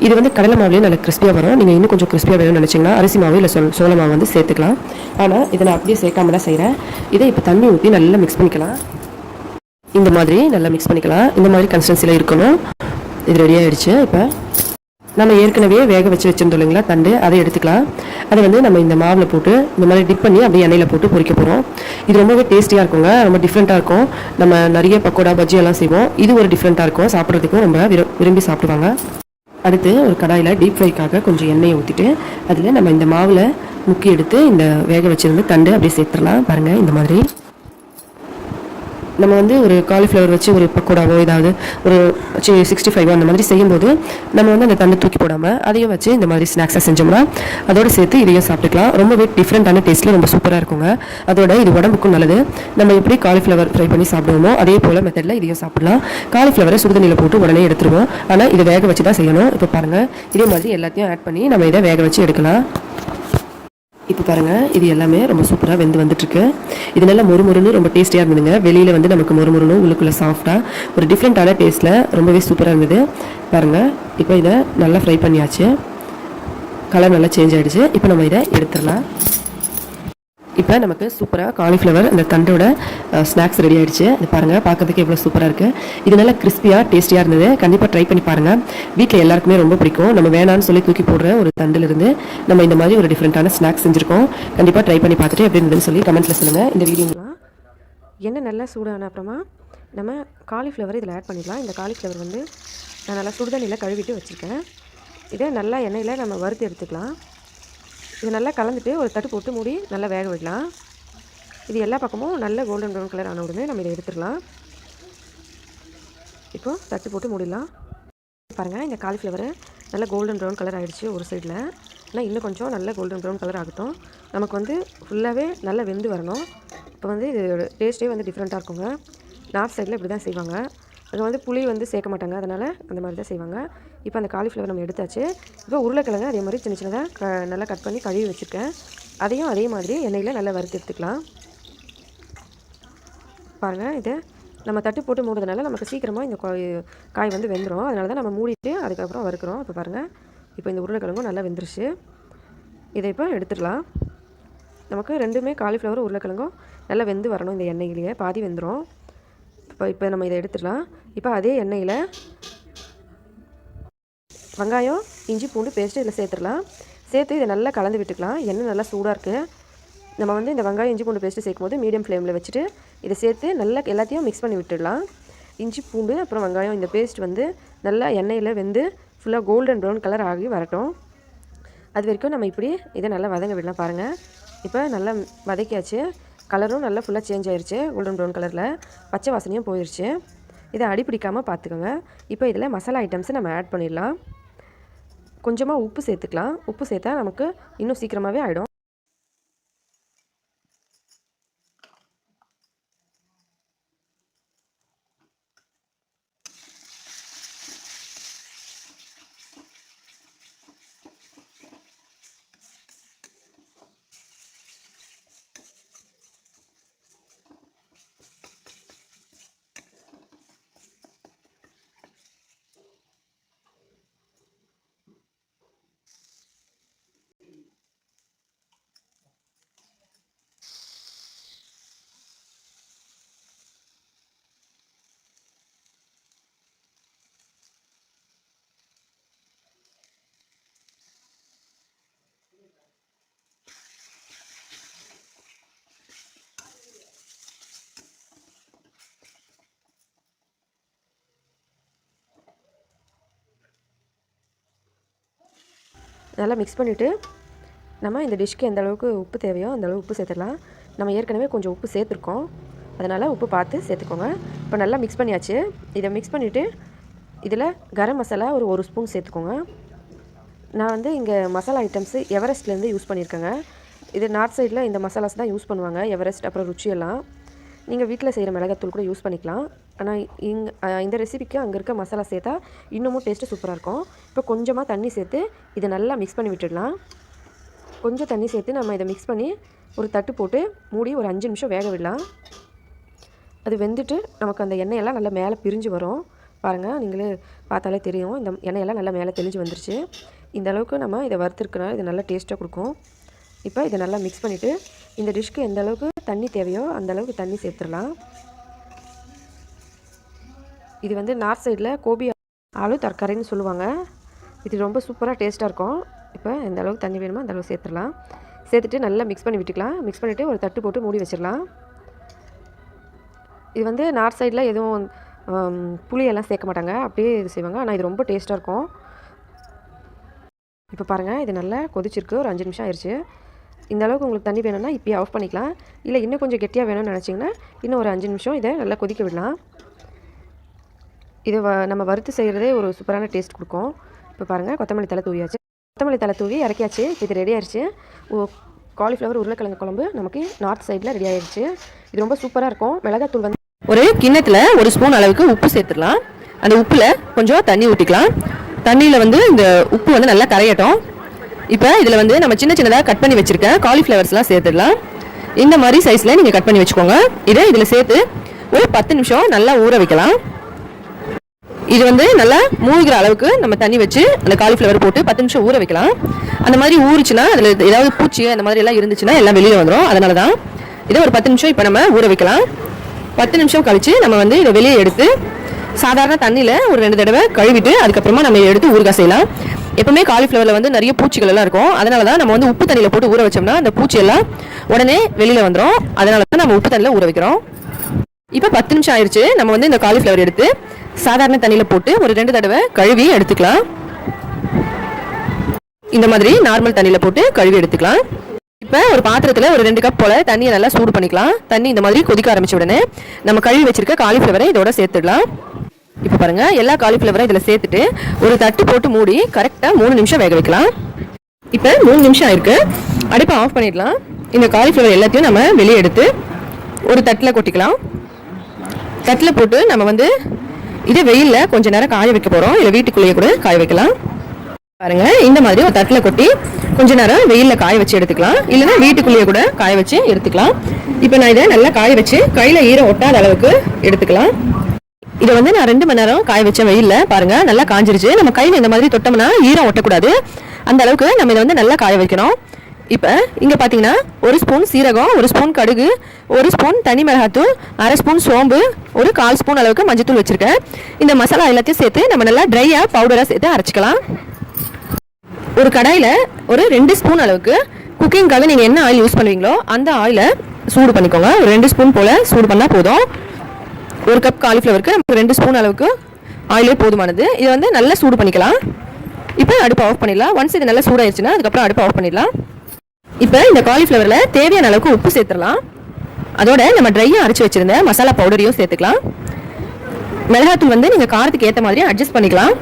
இது வந்து கடலை மாவுலேயே நல்லா கிறிஸ்பியாக வரும். நீங்கள் இன்னும் கொஞ்சம் கிறிஸ்பியாக வேணும்னு நினச்சிங்கன்னா அரிசி மாவு இல்லை சோள மாவு வந்து சேர்த்துக்கலாம். ஆனால் இதை நான் அப்படியே சேர்க்காம தான் செய்கிறேன். இதை இப்போ தண்ணி ஊற்றி நல்லா மிக்ஸ் பண்ணிக்கலாம். இந்த மாதிரி நல்லா மிக்ஸ் பண்ணிக்கலாம். இந்த மாதிரி கன்சிஸ்டன்சியில் இருக்கணும். இது ரெடி ஆகிடுச்சு. இப்போ நம்ம ஏற்கனவே வேக வச்சுருந்தோம் இல்லைங்களா தண்டு, அதை எடுத்துக்கலாம். அதை வந்து நம்ம இந்த மாவில் போட்டு இந்த மாதிரி டிப் பண்ணி அப்படியே எண்ணெயில் போட்டு பொரிக்க போகிறோம். இது ரொம்பவே டேஸ்டியாக இருக்குங்க. ரொம்ப டிஃப்ரெண்ட்டாக இருக்கும். நம்ம நிறைய பக்கோடா பஜ்ஜி எல்லாம் செய்வோம். இது ஒரு டிஃப்ரெண்ட்டாக இருக்கும். சாப்பிட்றதுக்கும் ரொம்ப விரும்பி சாப்பிடுவாங்க. அடுத்து ஒரு கடாயில் டீப் ஃப்ரைக்காக கொஞ்சம் எண்ணெயை ஊற்றிட்டு அதில் நம்ம இந்த மாவில் முக்கி எடுத்து இந்த வேக வச்சுருந்து தண்டு அப்படியே சேர்த்துடலாம். பாருங்கள், இந்த மாதிரி நம்ம வந்து ஒரு காலிஃப்ளவர் வச்சு ஒரு பக்கோடாவோ ஏதாவது ஒரு 65 அந்த மாதிரி செய்யும்போது நம்ம வந்து அந்த தண்ணி தூக்கி போடாமல் அதையும் வச்சு இந்த மாதிரி ஸ்நாக்ஸாக செஞ்சோம்னா அதோடு சேர்த்து இதையும் சாப்பிட்டுக்கலாம். ரொம்பவே டிஃப்ரெண்ட்டான டேஸ்ட்டில் ரொம்ப சூப்பராக இருக்குங்க. அதோட இது உடம்புக்கும் நல்லது. நம்ம எப்படி காலிஃப்ளவர் ஃப்ரை பண்ணி சாப்பிடுவோமோ அதே போல் மெத்தடில் இதையும் சாப்பிடலாம். காலிஃப்ளவரை சுடுதண்ணியில் போட்டு உடனே எடுத்துருவோம். ஆனால் இதை வேக வச்சு தான் செய்யணும். இப்போ பாருங்கள், இதே மாதிரி எல்லாத்தையும் ஆட் பண்ணி நம்ம இதை வேக வச்சு எடுக்கலாம். இப்போ பாருங்கள், இது எல்லாமே ரொம்ப சூப்பராக வந்துட்டுருக்கு. இது நல்லா மொறுமொறுன்னு ரொம்ப டேஸ்டியாக இருந்ததுங்க. வெளியில் வந்து நமக்கு மொறுமொறுன்னு உள்ளுக்குள்ளே சாஃப்டாக ஒரு டிஃப்ரெண்ட்டான டேஸ்ட்டில் ரொம்பவே சூப்பராக இருந்தது. பாருங்கள், இப்போ இதை நல்லா ஃப்ரை பண்ணியாச்சு. கலர் நல்லா சேஞ்ச் ஆகிடுச்சு. இப்போ நம்ம இதை எடுத்துடலாம். இப்போ நமக்கு சூப்பராக காலிஃப்ளவர் அந்த தண்டோட ஸ்நாக்ஸ் ரெடி ஆகிடுச்சு. இது பாருங்கள், பார்க்கறதுக்கு எவ்வளோ சூப்பராக இருக்குது. இது நல்லா கிறிஸ்பியாக டேஸ்டியாக இருந்தது. கண்டிப்பாக ட்ரை பண்ணி பாருங்கள். வீட்டில் எல்லாருக்குமே ரொம்ப பிடிக்கும். நம்ம வேணான்னு சொல்லி தூக்கி போடுற ஒரு தண்டிலிருந்து நம்ம இந்த மாதிரி ஒரு டிஃப்ரெண்ட்டான ஸ்நாக்ஸ் செஞ்சுருக்கோம். கண்டிப்பாக ட்ரை பண்ணி பார்த்துட்டு எப்படி இருந்ததுன்னு சொல்லி கமெண்ட்டில் சொல்லுங்கள். இந்த வீடியோலாம் எண்ணெய் நல்லா சூடான அப்புறமா நம்ம காலிஃப்ளவர் இதில் ஆட் பண்ணிடலாம். இந்த காலிஃப்ளவர் வந்து நான் நல்லா சுடுதண்ணியில் கழுவிட்டு வச்சுருக்கேன். இதை நல்லா எண்ணெயில் நம்ம வறுத்து எடுத்துக்கலாம். இது நல்லா கலந்துட்டு ஒரு தட்டு போட்டு மூடி நல்லா வேக விடலாம். இது எல்லா பக்கமும் நல்ல கோல்டன் ப்ரௌன் கலர் ஆன உடனே நம்ம இதை எடுத்துடலாம். இப்போது தட்டு போட்டு மூடிடலாம். பாருங்கள், இந்த காலிஃப்ளவர் நல்லா கோல்டன் ப்ரௌன் கலர் ஆகிடுச்சு ஒரு சைடில். ஆனால் இன்னும் கொஞ்சம் நல்ல கோல்டன் ப்ரௌன் கலர் ஆகட்டும். நமக்கு வந்து ஃபுல்லாகவே நல்லா வெந்து வரணும். இப்போ வந்து இது டேஸ்ட்டே வந்து டிஃப்ரெண்ட்டாக இருக்குங்க. நார்த் சைடில் இப்படி தான் செய்வாங்க. அங்கே வந்து புளி வந்து சேர்க்க மாட்டாங்க, அதனால் அந்த மாதிரி தான் செய்வாங்க. இப்போ அந்த காலிஃப்ளவர் நம்ம எடுத்தாச்சு. இப்போ உருளைக்கிழங்கு அதே மாதிரி சின்ன சின்னதாக நல்லா கட் பண்ணி கழுவி வச்சுருக்கேன். அதையும் அதே மாதிரி எண்ணெயில் நல்லா வறுத்து எடுத்துக்கலாம். பாருங்கள், இது நம்ம தட்டு போட்டு மூடுறதுனால நமக்கு சீக்கிரமாக இந்த காய் வந்து வெந்துடும். அதனால தான் நம்ம மூடிட்டு அதுக்கப்புறம் வறுக்கிறோம். இப்போ பாருங்கள், இப்போ இந்த உருளைக்கிழங்கும் நல்லா வெந்துருச்சு. இதை இப்போ எடுத்துடலாம். நமக்கு ரெண்டுமே காலிஃப்ளவர் உருளைக்கிழங்கும் நல்லா வெந்து வரணும். இந்த எண்ணெயிலேயே பாதி வெந்துடும். இப்போ நம்ம இதை எடுத்துடலாம். இப்போ அதே எண்ணெயில் வெங்காயம், இஞ்சி, பூண்டு பேஸ்ட்டு இதில் சேர்த்துடலாம். சேர்த்து இதை நல்லா கலந்து விட்டுக்கலாம். எண்ணெய் நல்லா சூடாக இருக்குது. நம்ம வந்து இந்த வெங்காயம், இஞ்சி, பூண்டு பேஸ்ட்டு சேர்க்கும் போது மீடியம் ஃப்ளேமில் வச்சுட்டு இதை சேர்த்து நல்லா எல்லாத்தையும் மிக்ஸ் பண்ணி விட்டுடலாம். இஞ்சி, பூண்டு அப்புறம் வெங்காயம் இந்த பேஸ்ட் வந்து நல்லா எண்ணெயில் வெந்து ஃபுல்லாக கோல்டன் ப்ரௌன் கலர் ஆகி வரட்டும். அது வரைக்கும் நம்ம இப்படி இதை நல்லா வதங்க விடலாம். பாருங்கள், இப்போ நல்லா வதக்கியாச்சு. கலரும் நல்லா ஃபுல்லாக சேஞ்ச் ஆயிடுச்சு. கோல்டன் ப்ரௌன் கலரில் பச்சை வாசனையும் போயிடுச்சு. இதை அடிப்பிடிக்காமல் பார்த்துக்கோங்க. இப்போ இதில் மசாலா ஐட்டம்ஸை நம்ம ஆட் பண்ணிடலாம். கொஞ்சமாக உப்பு சேர்த்துக்கலாம். உப்பு சேர்த்தா நமக்கு இன்னும் சீக்கிரமாகவே ஆகிடும். நல்லா மிக்ஸ் பண்ணிவிட்டு நம்ம இந்த டிஷ்க்கு எந்த அளவுக்கு உப்பு தேவையோ அந்த அளவு உப்பு சேர்த்துடலாம். நம்ம ஏற்கனவே கொஞ்சம் உப்பு சேர்த்துருக்கோம், அதனால் உப்பு பார்த்து சேர்த்துக்கோங்க. இப்போ நல்லா மிக்ஸ் பண்ணியாச்சு. இதை மிக்ஸ் பண்ணிவிட்டு இதில் கரம் மசாலா ஒரு ஸ்பூன் சேர்த்துக்கோங்க. நான் வந்து இங்கே மசாலா ஐட்டம்ஸு எவரெஸ்ட்லேருந்து யூஸ் பண்ணியிருக்கேங்க. இது நார்த் சைடில் இந்த மசாலாஸ் தான் யூஸ் பண்ணுவாங்க, எவரெஸ்ட் அப்புறம் ருச்சியெல்லாம். நீங்கள் வீட்டில் செய்கிற மிளகாத்தூள் கூட யூஸ் பண்ணிக்கலாம். ஆனால் இந்த ரெசிபிக்கு அங்கே இருக்க மசாலா சேர்த்தா இன்னமும் டேஸ்ட்டு சூப்பராக இருக்கும். இப்போ கொஞ்சமாக தண்ணி சேர்த்து இதை நல்லா மிக்ஸ் பண்ணி விட்டுடலாம். கொஞ்சம் தண்ணி சேர்த்து நம்ம இதை மிக்ஸ் பண்ணி ஒரு தட்டு போட்டு மூடி ஒரு 5 நிமிஷம் வேக விடலாம். அது வெந்துட்டு நமக்கு அந்த எண்ணெயெல்லாம் நல்லா மேலே பிரிஞ்சு வரும். பாருங்கள், நீங்களே பார்த்தாலே தெரியும், இந்த எண்ணெயெல்லாம் நல்லா மேலே தெளிஞ்சு வந்துருச்சு. இந்த அளவுக்கு நம்ம இதை வறுத்துருக்கனால இது நல்லா டேஸ்ட்டாக கொடுக்கும். இப்போ இதை நல்லா மிக்ஸ் பண்ணிவிட்டு இந்த டிஷ்க்கு எந்த அளவுக்கு தண்ணி தேவையோ அந்த அளவுக்கு தண்ணி சேர்த்துடலாம். இது வந்து நார்த் சைடில் கோபி ஆலு தர்காரின்னு சொல்லுவாங்க. இது ரொம்ப சூப்பராக டேஸ்ட்டாக இருக்கும். இப்போ எந்த அளவுக்கு தண்ணி வேணுமோ அந்த அளவுக்கு சேர்த்துடலாம். சேர்த்துட்டு நல்லா மிக்ஸ் பண்ணி விட்டுக்கலாம். மிக்ஸ் பண்ணிவிட்டு ஒரு தட்டு போட்டு மூடி வச்சிடலாம். இது வந்து நார்த் சைடில் எதுவும் புளியெல்லாம் சேர்க்க மாட்டாங்க, அப்படியே இது செய்வாங்க. ஆனால் இது ரொம்ப டேஸ்ட்டாக இருக்கும். இப்போ பாருங்கள், இது நல்லா கொதிச்சிருக்கு. ஒரு 5 நிமிஷம் ஆயிடுச்சு. இந்த அளவுக்கு உங்களுக்கு தண்ணி வேணும்னா இப்போயே ஆஃப் பண்ணிக்கலாம். இல்லை இன்னும் கொஞ்சம் கெட்டியாக வேணும்னு நினச்சிங்கன்னா இன்னும் ஒரு 5 நிமிஷம் இதை நல்லா கொதிக்க விடலாம். இது நம்ம வறுத்து செய்கிறதே ஒரு சூப்பரான டேஸ்ட் கொடுக்கும். இப்போ பாருங்கள், கொத்தமல்லி தலை தூவியாச்சு. கொத்தமல்லி தலை தூவி இறக்கியாச்சு. இது ரெடி ஆயிடுச்சு. காலிஃப்ளவர் உருளைக்கிழங்கு குழம்பு நமக்கு நார்த் சைடில் ரெடி ஆயிடுச்சு. இது ரொம்ப சூப்பராக இருக்கும். மிளகாத்தூள் வந்து ஒரு கிண்ணத்தில் 1 ஸ்பூன் அளவுக்கு உப்பு சேர்த்துடலாம். அந்த உப்பில் கொஞ்சம் தண்ணி ஊற்றிக்கலாம். தண்ணியில் வந்து இந்த உப்பு வந்து நல்லா கரையட்டும். இப்போ இதில் வந்து நம்ம சின்ன சின்னதாக கட் பண்ணி வச்சுருக்க காலிஃப்ளவர்ஸ்லாம் சேர்த்துடலாம். இந்த மாதிரி சைஸில் நீங்கள் கட் பண்ணி வச்சுக்கோங்க. இதை இதில் சேர்த்து ஒரு 10 நிமிஷம் நல்லா ஊற வைக்கலாம். இது வந்து நல்லா மூழ்கிற அளவுக்கு நம்ம தண்ணி வச்சு அந்த காலிஃப்ளவர் போட்டு 10 நிமிஷம் ஊற வைக்கலாம். அந்த மாதிரி ஊறிச்சுன்னா அதில் ஏதாவது பூச்சி அந்த மாதிரி எல்லாம் இருந்துச்சுன்னா எல்லாம் வெளியில் வந்துடும். அதனால தான் இதை ஒரு 10 நிமிஷம் இப்போ நம்ம ஊற வைக்கலாம். 10 நிமிஷம் கழித்து நம்ம வந்து இதை வெளியே எடுத்து சாதாரண தண்ணியில் ஒரு 2 தடவை கழுவிட்டு அதுக்கப்புறமா நம்ம எடுத்து ஊறுகாய் செய்யலாம். எப்பவுமே காலிஃப்ளவரில் வந்து நிறைய பூச்சிகள் எல்லாம் இருக்கும். அதனால தான் நம்ம வந்து உப்பு தண்ணியில் போட்டு ஊற வச்சோம்னா அந்த பூச்சி எல்லாம் உடனே வெளியில் வந்துடும். அதனால தான் நம்ம உப்பு தண்ணியில் ஊற வைக்கிறோம். இப்போ 10 நிமிஷம் ஆயிடுச்சு. நம்ம வந்து இந்த காலிஃப்ளவர் எடுத்து சாதாரண தண்ணியில் போட்டு ஒரு 2 தடவை கழுவி எடுத்துக்கலாம். இந்த மாதிரி நார்மல் தண்ணியில் போட்டு கழுவி எடுத்துக்கலாம். இப்போ ஒரு பாத்திரத்தில் ஒரு 2 கப் போல் தண்ணியை நல்லா சூடு பண்ணிக்கலாம். தண்ணி இந்த மாதிரி கொதிக்க ஆரம்பிச்ச உடனே நம்ம கழுவி வச்சிருக்க காலிஃப்ளவரை இதோட சேர்த்துடலாம். இப்போ பாருங்கள், எல்லா காலிஃப்ளவரை இதில் சேர்த்துட்டு ஒரு தட்டு போட்டு மூடி கரெக்டாக 3 நிமிஷம் வேக வைக்கலாம். இப்போ 3 நிமிஷம் ஆயிருக்கு. அடுப்பை ஆஃப் பண்ணிடலாம். இந்த காலிஃப்ளவர் எல்லாத்தையும் நம்ம வெளியே எடுத்து ஒரு தட்டில் கொட்டிக்கலாம். தட்டில் போட்டு நம்ம வந்து இதை வெயிலில் கொஞ்சம் நேரம் காய வைக்க போகிறோம். இல்லை வீட்டுக்குள்ளேயே கூட காய வைக்கலாம். பாருங்கள், இந்த மாதிரி ஒரு தட்டில் கொட்டி கொஞ்ச நேரம் வெயிலில் காய வச்சு எடுத்துக்கலாம். இல்லைன்னா வீட்டுக்குள்ளேயே கூட காய வச்சு எடுத்துக்கலாம். இப்போ நான் இதை நல்லா காய வச்சு கையில் ஈரம் ஒட்டாத அளவுக்கு எடுத்துக்கலாம். இதை வந்து நான் 2 மணி நேரம் காய வச்ச வெயிலில் பாருங்கள் நல்லா காஞ்சிருச்சு. நம்ம கையில் இந்த மாதிரி தொட்டோம்னா ஈரம் ஒட்டக்கூடாது. அந்த அளவுக்கு நம்ம இதை வந்து நல்லா காய வைக்கணும். இப்போ இங்கே பார்த்தீங்கன்னா 1 ஸ்பூன் சீரகம், 1 ஸ்பூன் கடுகு, 1 ஸ்பூன் தனி மிளகாத்தூள், 1/2 ஸ்பூன் சோம்பு, ஒரு 1/4 ஸ்பூன் அளவுக்கு மஞ்சத்தூள் வச்சுருக்கேன். இந்த மசாலா எல்லாத்தையும் சேர்த்து நம்ம நல்லா ட்ரையாக பவுடராக சேர்த்து அரைச்சிக்கலாம். ஒரு கடாயில் ஒரு 2 ஸ்பூன் அளவுக்கு குக்கிங்காக நீங்கள் என்ன ஆயில் யூஸ் பண்ணுவீங்களோ அந்த ஆயிலை சூடு பண்ணிக்கோங்க. ஒரு 2 ஸ்பூன் போல் சூடு பண்ணால் போதும். 1 கப் காலிஃப்ளவருக்கு நமக்கு 2 ஸ்பூன் அளவுக்கு ஆயிலே போதுமானது. இதை வந்து நல்லா சூடு பண்ணிக்கலாம். இப்போ அடுப்பு ஆஃப் பண்ணிடலாம். ஒன்ஸ் இது நல்லா சூடாயிடுச்சுன்னா அதுக்கப்புறம் அடுப்பு ஆஃப் பண்ணிடலாம். இப்போ இந்த காலிஃப்ளவரில் தேவையான அளவுக்கு உப்பு சேர்த்துடலாம். அதோட நம்ம ட்ரையாக அரைச்சி வச்சுருந்த மசாலா பவுடரையும் சேர்த்துக்கலாம். மிளகாத்தூள் வந்து நீங்கள் காரத்துக்கு ஏற்ற மாதிரி அட்ஜஸ்ட் பண்ணிக்கலாம்.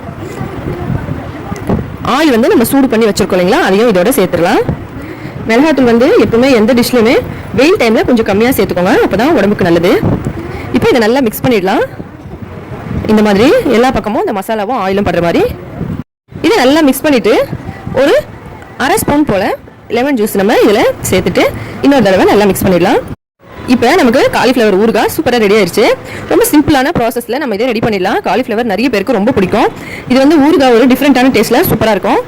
ஆயில் வந்து நம்ம சூடு பண்ணி வச்சுருக்கோம் இல்லைங்களா, அதையும் இதோட சேர்த்துடலாம். மிளகாத்தூள் வந்து எப்பவுமே எந்த டிஷ்லையுமே வெயில் டைமில் கொஞ்சம் கம்மியாக சேர்த்துக்கோங்க, அப்போ தான் உடம்புக்கு நல்லது. இப்போ இதை நல்லா மிக்ஸ் பண்ணிடலாம். இந்த மாதிரி எல்லா பக்கமும் இந்த மசாலாவும் ஆயிலும் படுற மாதிரி இதை நல்லா மிக்ஸ் பண்ணிவிட்டு ஒரு 1/2 ஸ்பூன் போல் லெமன் ஜூஸ் நம்ம இதில் சேர்த்துட்டு இன்னொரு தடவை நல்லா மிக்ஸ் பண்ணிடலாம். இப்போ நமக்கு காலிஃப்ளவர் ஊறுகாய் சூப்பராக ரெடி ஆயிடுச்சு. ரொம்ப சிம்பிளான ப்ராசஸில் நம்ம இதை ரெடி பண்ணிடலாம். காலிஃப்ளவர் நிறைய பேருக்கு ரொம்ப பிடிக்கும். இது வந்து ஊறுகாய் ஒரு டிஃப்ரெண்ட்டான டேஸ்ட்டில் சூப்பராக இருக்கும்.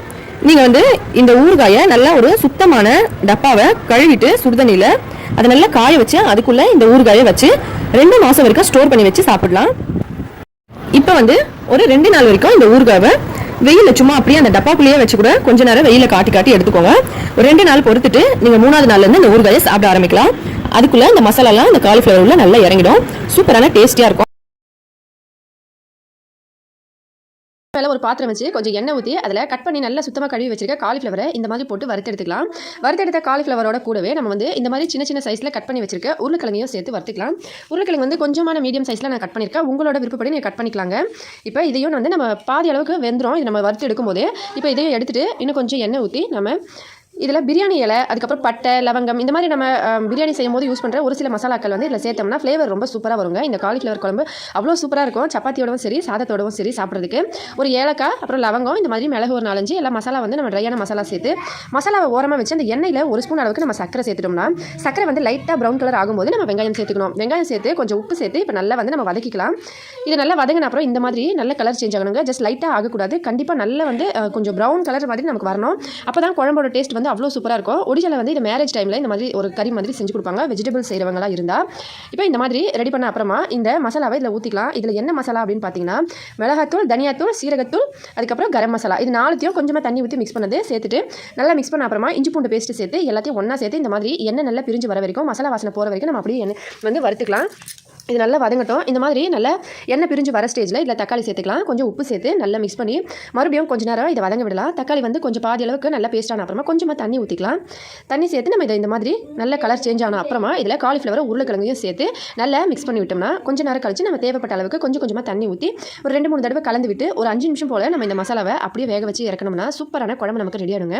நீங்கள் வந்து இந்த ஊறுகாயை நல்லா ஒரு சுத்தமான டப்பாவை கழுவிட்டு சுடுதண்ணியில் அதை நல்லா காய வச்சு அதுக்குள்ளே இந்த ஊறுகாயை வச்சு 2 மாதம் வரைக்கும் ஸ்டோர் பண்ணி வச்சு சாப்பிடலாம். இப்போ வந்து ஒரு 2 நாள் வரைக்கும் இந்த ஊறுகாவை வெயிலில் சும்மா அப்படியே அந்த டப்பாக்குள்ளேயே வச்சு கூட கொஞ்ச நேரம் வெயிலில் காட்டி எடுத்துக்கோங்க. ஒரு 2 நாள் பொறுத்துட்டு நீங்கள் 3ஆவது நாள்லேருந்து இந்த ஊறுகாயை சாப்பிட ஆரம்பிக்கலாம். அதுக்குள்ளே இந்த மசாலாலாம் இந்த காலிஃப்ளவர் உள்ள நல்லா இறங்கிடும். சூப்பரான டேஸ்டியாக இருக்கும். மேலே ஒரு பாத்திரம் வச்சு கொஞ்சம் எண்ணெய் ஊற்றி அதில் கட் பண்ணி நல்லா சுத்தமாக கழுவி வச்சிருக்க காலிஃப்ளவரை இந்த மாதிரி போட்டு வறுத்தெடுத்துக்கலாம். வறுத்தெடுத்த காலிஃப்ளவரோட கூடவே நம்ம வந்து இந்த மாதிரி சின்ன சின்ன சைஸில் கட் பண்ணி வச்சிருக்க உருளைக்கிழங்கையும் சேர்த்து வறுத்துக்கலாம். உருளைக்கிழங்கு வந்து கொஞ்சமான மீடியம் சைஸில் நான் கட் பண்ணியிருக்கேன். உங்களோட விருப்பப்படி நீங்கள் கட் பண்ணிக்கலாங்க. இப்போ இதையும் வந்து நம்ம பாதி அளவுக்கு வெந்துடும். இது நம்ம வறுத்து எடுக்கும்போது இப்போ இதையும் எடுத்துகிட்டு இன்னும் கொஞ்சம் எண்ணெய் ஊற்றி நம்ம இதில் பிரியாணி இலை, அதுக்கப்புறம் பட்டை, லவங்கம் இந்த மாதிரி நம்ம பிரியாணி செய்யும் போது யூஸ் பண்ணுற ஒரு சில மசாலாக்கள் வந்து இதில் சேர்த்தோம்னா ஃப்ளேவர் ரொம்ப சூப்பராக வருங்க. இந்த காலிஃப்ளவர் குழம்பு அவ்வளோ சூப்பராக இருக்கும். சப்பாத்தியோடவும் சரி, சாதத்தோடவும் சரி சாப்பிட்றதுக்கு. ஒரு ஏலக்காய், அப்புறம் லவங்கம், இந்த மாதிரி மிளகு ஒரு 4-5 எல்லா மசாலா வந்து நம்ம ட்ரையான மசாலா சேர்த்து மசாலாவை ஓரமாக வச்சு அந்த எண்ணெயில் ஒரு ஸ்பூன் அளவுக்கு நம்ம சக்கரை சேர்த்துட்டோம்னா சக்கரை வந்து லைட்டாக ப்ரௌன் கலர் ஆகும்போது நம்ம வெங்காயம் சேர்த்துக்கணும். வெங்காயம் சேர்த்து கொஞ்சம் உப்பு சேர்த்து இப்போ நல்லா வந்து நம்ம வதக்கிக்கலாம். இது நல்லா வதங்கின அப்புறம் இந்த மாதிரி நல்ல கலர் சேஞ்ச் ஆகணுங்க. ஜஸ்ட் லைட்டாக ஆகக்கூடாது. கண்டிப்பாக நல்லா வந்து கொஞ்சம் ப்ரௌன் கலர் மாதிரி நமக்கு வரணும். அப்போ தான் குழம்போட டேஸ்ட் வந்து அவ்வளோ சூப்பராக இருக்கும். ஒடிஜாவில் வந்து இது மேரேஜ் டைமில் இந்த மாதிரி ஒரு கறி மாதிரி செஞ்சு கொடுப்பாங்க, வெஜிடபிள் செய்கிறவங்களாம் இருந்தால். இப்போ இந்த மாதிரி ரெடி பண்ண அப்புறமா இந்த மசாலாவை இதில் ஊற்றிக்கலாம். இதில் என்ன மசாலா அப்படின்னு பார்த்தீங்கன்னா மிளகாத்தூள், தனியாத்தூள், சீரகத்தூள், அதுக்கப்புறம் கரம் மசாலா. இது 4த்தையும் கொஞ்சமாக தண்ணி ஊற்றி மிக்ஸ் பண்ணது சேர்த்துட்டு நல்லா மிக்ஸ் பண்ண அப்புறமா இஞ்சி பூண்டு பேஸ்ட்டு சேர்த்து எல்லாத்தையும் ஒன்றா சேர்த்து இந்த மாதிரி எண்ணெய் நல்லா பிரிஞ்சு வர வரைக்கும், மசாலா வாசனை போகிற வரைக்கும் நம்ம அப்படியே எண்ணெய் வந்து வறுத்துக்கலாம். இது நல்லா வதங்கட்டும். இந்த மாதிரி நல்லா எண்ணெய் பிரிஞ்சு வர ஸ்டேஜில் இதில் தக்காளி சேர்த்துக்கலாம். கொஞ்சம் உப்பு சேர்த்து நல்லா மிக்ஸ் பண்ணி மறுபடியும் கொஞ்சம் நேரம் இதை வதங்க விடலாம். தக்காளி வந்து கொஞ்சம் பாதி அளவுக்கு நல்லா பேஸ்டான அப்புறமா கொஞ்சமாக தண்ணி ஊற்றிக்கலாம். தண்ணி சேர்த்து நம்ம இதை இந்த மாதிரி நல்ல கலர் சேஞ்ச் ஆன அப்புறமா இதில் காலிஃப்ளவர், உருளைக்கிழங்கையும் சேர்த்து நல்லா மிக்ஸ் பண்ணி விட்டோம்னா கொஞ்சம் நேரம் கழிச்சு நம்ம தேவைப்பட்ட அளவுக்கு கொஞ்சம் கொஞ்சமாக தண்ணி ஊற்றி ஒரு 2-3 தடவை கலந்து விட்டு ஒரு 5 நிமிஷம் போல் நம்ம இந்த மசாலாவை அப்படியே வேக வச்சு இறக்கணும்னா சூப்பரான குழம்பு நமக்கு ரெடி ஆகிடுங்க.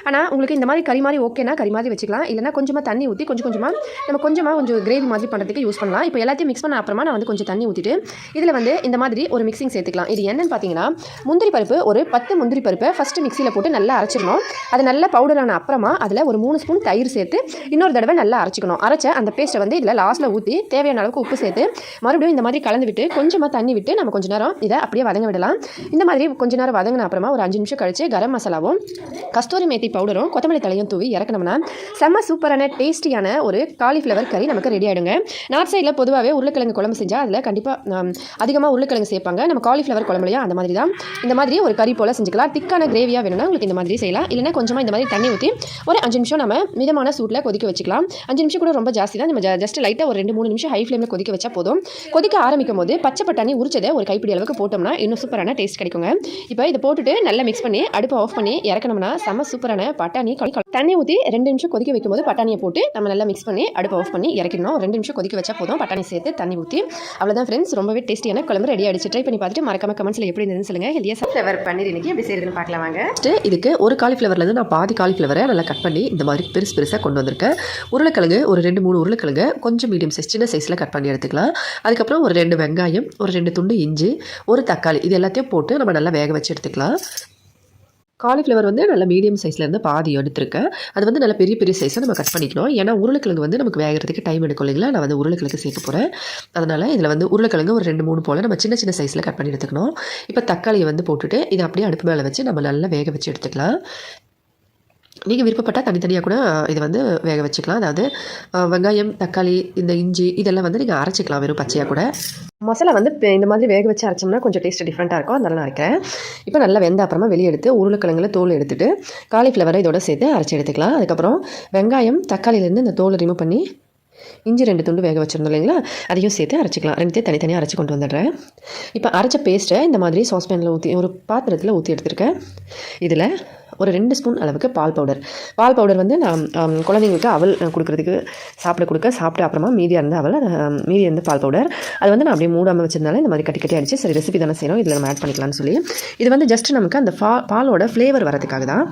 ஆனால் உங்களுக்கு இந்த மாதிரி கறி மாதிரி ஓகேனா கறி மாதிரி வச்சுக்கலாம். இல்லைனா கொஞ்சமாக தண்ணி ஊற்றி கொஞ்சம் கிரேவி மாதிரி பண்ணுறதுக்கு யூஸ் பண்ணலாம். இப்போ எல்லாத்தையும் மிக்ஸ் பண்ண அப்புறமா நான் வந்து கொஞ்சம் தண்ணி ஊற்றிட்டு இதில் வந்து இந்த மாதிரி ஒரு மிக்சிங் சேர்த்துக்கலாம். இது என்னன்னு பார்த்தீங்கன்னா முந்திரி பருப்பு, ஒரு 10 முந்திரி பருப்பை ஃபஸ்ட்டு மிக்சியில் போட்டு நல்லா அரைச்சிடணும். அது நல்லா பவுடரான அப்புறமா அதில் ஒரு 3 ஸ்பூன் தயிர் சேர்த்து இன்னொரு தடவை நல்லா அரைச்சிக்கணும். அரைச்ச அந்த பேஸ்ட்டை வந்து இதில் லாஸ்ட்டில் ஊற்றி தேவையான அளவுக்கு உப்பு சேர்த்து மறுபடியும் இந்த மாதிரி கலந்து விட்டு கொஞ்சமாக தண்ணி விட்டு நம்ம கொஞ்சம் நேரம் இதை அப்படியே வதங்க விடலாம். இந்த மாதிரி கொஞ்சம் நேரம் வதங்கின அப்புறமா ஒரு 5 நிமிஷம் கழிச்சு கரம் மசாலாவும் கஸ்தூரி மேத்தி பவுடரும் கொத்தமல்லி தலையும் தூவி இறக்கணும்னா செம்ம சூப்பரான டேஸ்டியான ஒரு காலிஃப்ளவர் கறி நமக்கு ரெடி ஆகிடுங்க. நார்த் சைடில் பொதுவாகவே உருளைக்கிழங்கு குழம்பு செஞ்சால் அதில் கண்டிப்பாக அதிகமாக உருளைக்கிழங்கு சேர்ப்பாங்க. நம்ம காலிஃப்ளவர் குழம்புலையா அந்த மாதிரி தான் இந்த மாதிரி ஒரு கறி போல் செஞ்சுக்கலாம். திக்கான கிரேவியாக வேணும்னா உங்களுக்கு இந்த மாதிரி செய்யலாம். இல்லைனா கொஞ்சமாக இந்த மாதிரி தண்ணி ஊற்றி ஒரு 5 நிமிஷம் நம்ம மிதமான சூட்டில் கொதிக்க வச்சுக்கலாம். 5 நிமிஷம் கூட ரொம்ப ஜாஸ்தி தான். நம்ம ஜஸ்ட் லைட்டாக ஒரு 2-3 நிமிஷம் ஹை ஃப்ளேமில் கொதிக்க வச்சா போதும். கொதிக்க ஆரம்பிக்கும் போது பச்சை பட்டாணி உரிச்சதை ஒரு கைப்பிடி அளவுக்கு போட்டோம்னா இன்னும் சூப்பரான டேஸ்ட் கிடைக்குங்க. இப்போ இதை போட்டுட்டு நல்லா மிக்ஸ் பண்ணி அடுப்பை ஆஃப் பண்ணி இறக்கணும்னா செம்ம சூப்பரான பட்டாணி. தண்ணி ஊற்றி 2 நிமிஷம் கொதிக்க வைக்கும்போது பட்டாணியை போட்டு நம்ம நல்லா மிக்ஸ் பண்ணி அடுப்பை ஆஃப் பண்ணி இறக்கணும். 2 நிமிஷம் கொதிக்க வச்சா போதும். பட்டாணி சேர்த்து தண்ணி ஊற்றி அவ்வளோதான் ஃப்ரெண்ட்ஸ். ரொம்பவே டேஸ்டியான குழம்பு ரெடி ஆகிடுச்சு. ட்ரை பண்ணி பார்த்துட்டு மறக்காம கமெண்ட்ஸில் எப்படி இருந்துன்னு சொல்லுங்கள். ஹெல்தியாக ஃப்ளவர் பன்னீர் இன்றைக்கி எப்படி செய்யுதுன்னு பார்க்கலாம் வாங்க. இதுக்கு ஒரு காலிஃப்ளவர்லேருந்து நான் பாதி காலிஃப்ளவரை நல்லா கட் பண்ணி இந்த மாதிரி பெருசாக கொண்டு வந்திருக்கேன். உருளைக்கிழங்கு ஒரு 2-3 உருளைக்கிழங்கு கொஞ்சம் மீடியம் சைஸ் சின்ன சைஸில் கட் பண்ணி எடுத்துக்கலாம். அதுக்கப்புறம் ஒரு 2 வெங்காயம், ஒரு 2 துண்டு இஞ்சி, ஒரு தக்காளி, இது எல்லாத்தையும் போட்டு நம்ம நல்லா வேக வச்சு எடுத்துக்கலாம். காலிஃப்ளவர் வந்து நல்ல மீடியம் சைஸ்லேருந்து பாதி எடுத்துருக்கேன். அது வந்து நல்ல பெரிய சைஸாக நம்ம கட் பண்ணிக்கணும். ஏன்னா உருளைக்கிழங்கு வந்து நமக்கு வேகிறதுக்கு டைம் எடுக்கும் இல்லைங்களா. நான் வந்து உருளைக்கிழங்கு சேர்க்க போகிறேன். அதனால் இதில் வந்து உருளைக்கிழங்கு ஒரு 2-3 போல் நம்ம சின்ன சைஸில் கட் பண்ணி எடுத்துக்கணும். இப்போ தக்காளியை வந்து போட்டுட்டு இதை அப்படியே அடுப்பு மேலே வச்சு நம்ம நல்லா வேக வச்சு எடுத்துக்கலாம். நீங்கள் விருப்பப்பட்டால் தனித்தனியாக கூட இதை வந்து வேக வச்சுக்கலாம். அதாவது வெங்காயம், தக்காளி, இந்த இஞ்சி இதெல்லாம் வந்து நீங்கள் அரைச்சிக்கலாம் வெறும் பச்சையாக கூட. மசாலா வந்து இந்த மாதிரி வேக வச்சு அரைச்சோம்னா கொஞ்சம் டேஸ்ட் டிஃப்ரெண்ட்டாக இருக்கும். அதனால நான் அரைக்கிறேன். இப்போ நல்லா வெந்த அப்புறமா வெளியே எடுத்து உருளைக்கிழங்குல தோல் எடுத்துகிட்டு காலிஃப்ளவரை இதோட சேர்த்து அரைச்சி எடுத்துக்கலாம். அதுக்கப்புறம் வெங்காயம், தக்காளியிலேருந்து இந்த தோலை ரிமூவ் பண்ணி இஞ்சி 2 துண்டு வேக வச்சுருந்தோம் இல்லைங்களா, அதையும் சேர்த்து அரைச்சிக்கலாம். 2த்தையும் தனித்தனியாக அரைச்சி கொண்டு வந்துடுறேன். இப்போ அரைச்ச பேஸ்ட்டை இந்த மாதிரி சாஸ்பேனில் ஊற்றி ஒரு பாத்திரத்தில் ஊற்றி எடுத்துருக்கேன். இதில் ஒரு 2 ஸ்பூன் அளவுக்கு பால் பவுடர் வந்து நான் குழந்தைங்களுக்கு அவல் கொடுக்குறதுக்கு சாப்பிட்டு அப்புறமா மீதி இருந்த பால் பவுடர் அது வந்து நான் அப்படியே மூடாமல் வச்சிருந்தாலும் இந்த மாதிரி கட்டி அடிச்சு சரி ரெசிபி தானே செய்யணும், இதில் நம்ம ஆட் பண்ணிக்கலாம்னு சொல்லி இது வந்து ஜஸ்ட் நமக்கு அந்த பாலோட ஃப்ளேவர் வரதுக்காக தான்,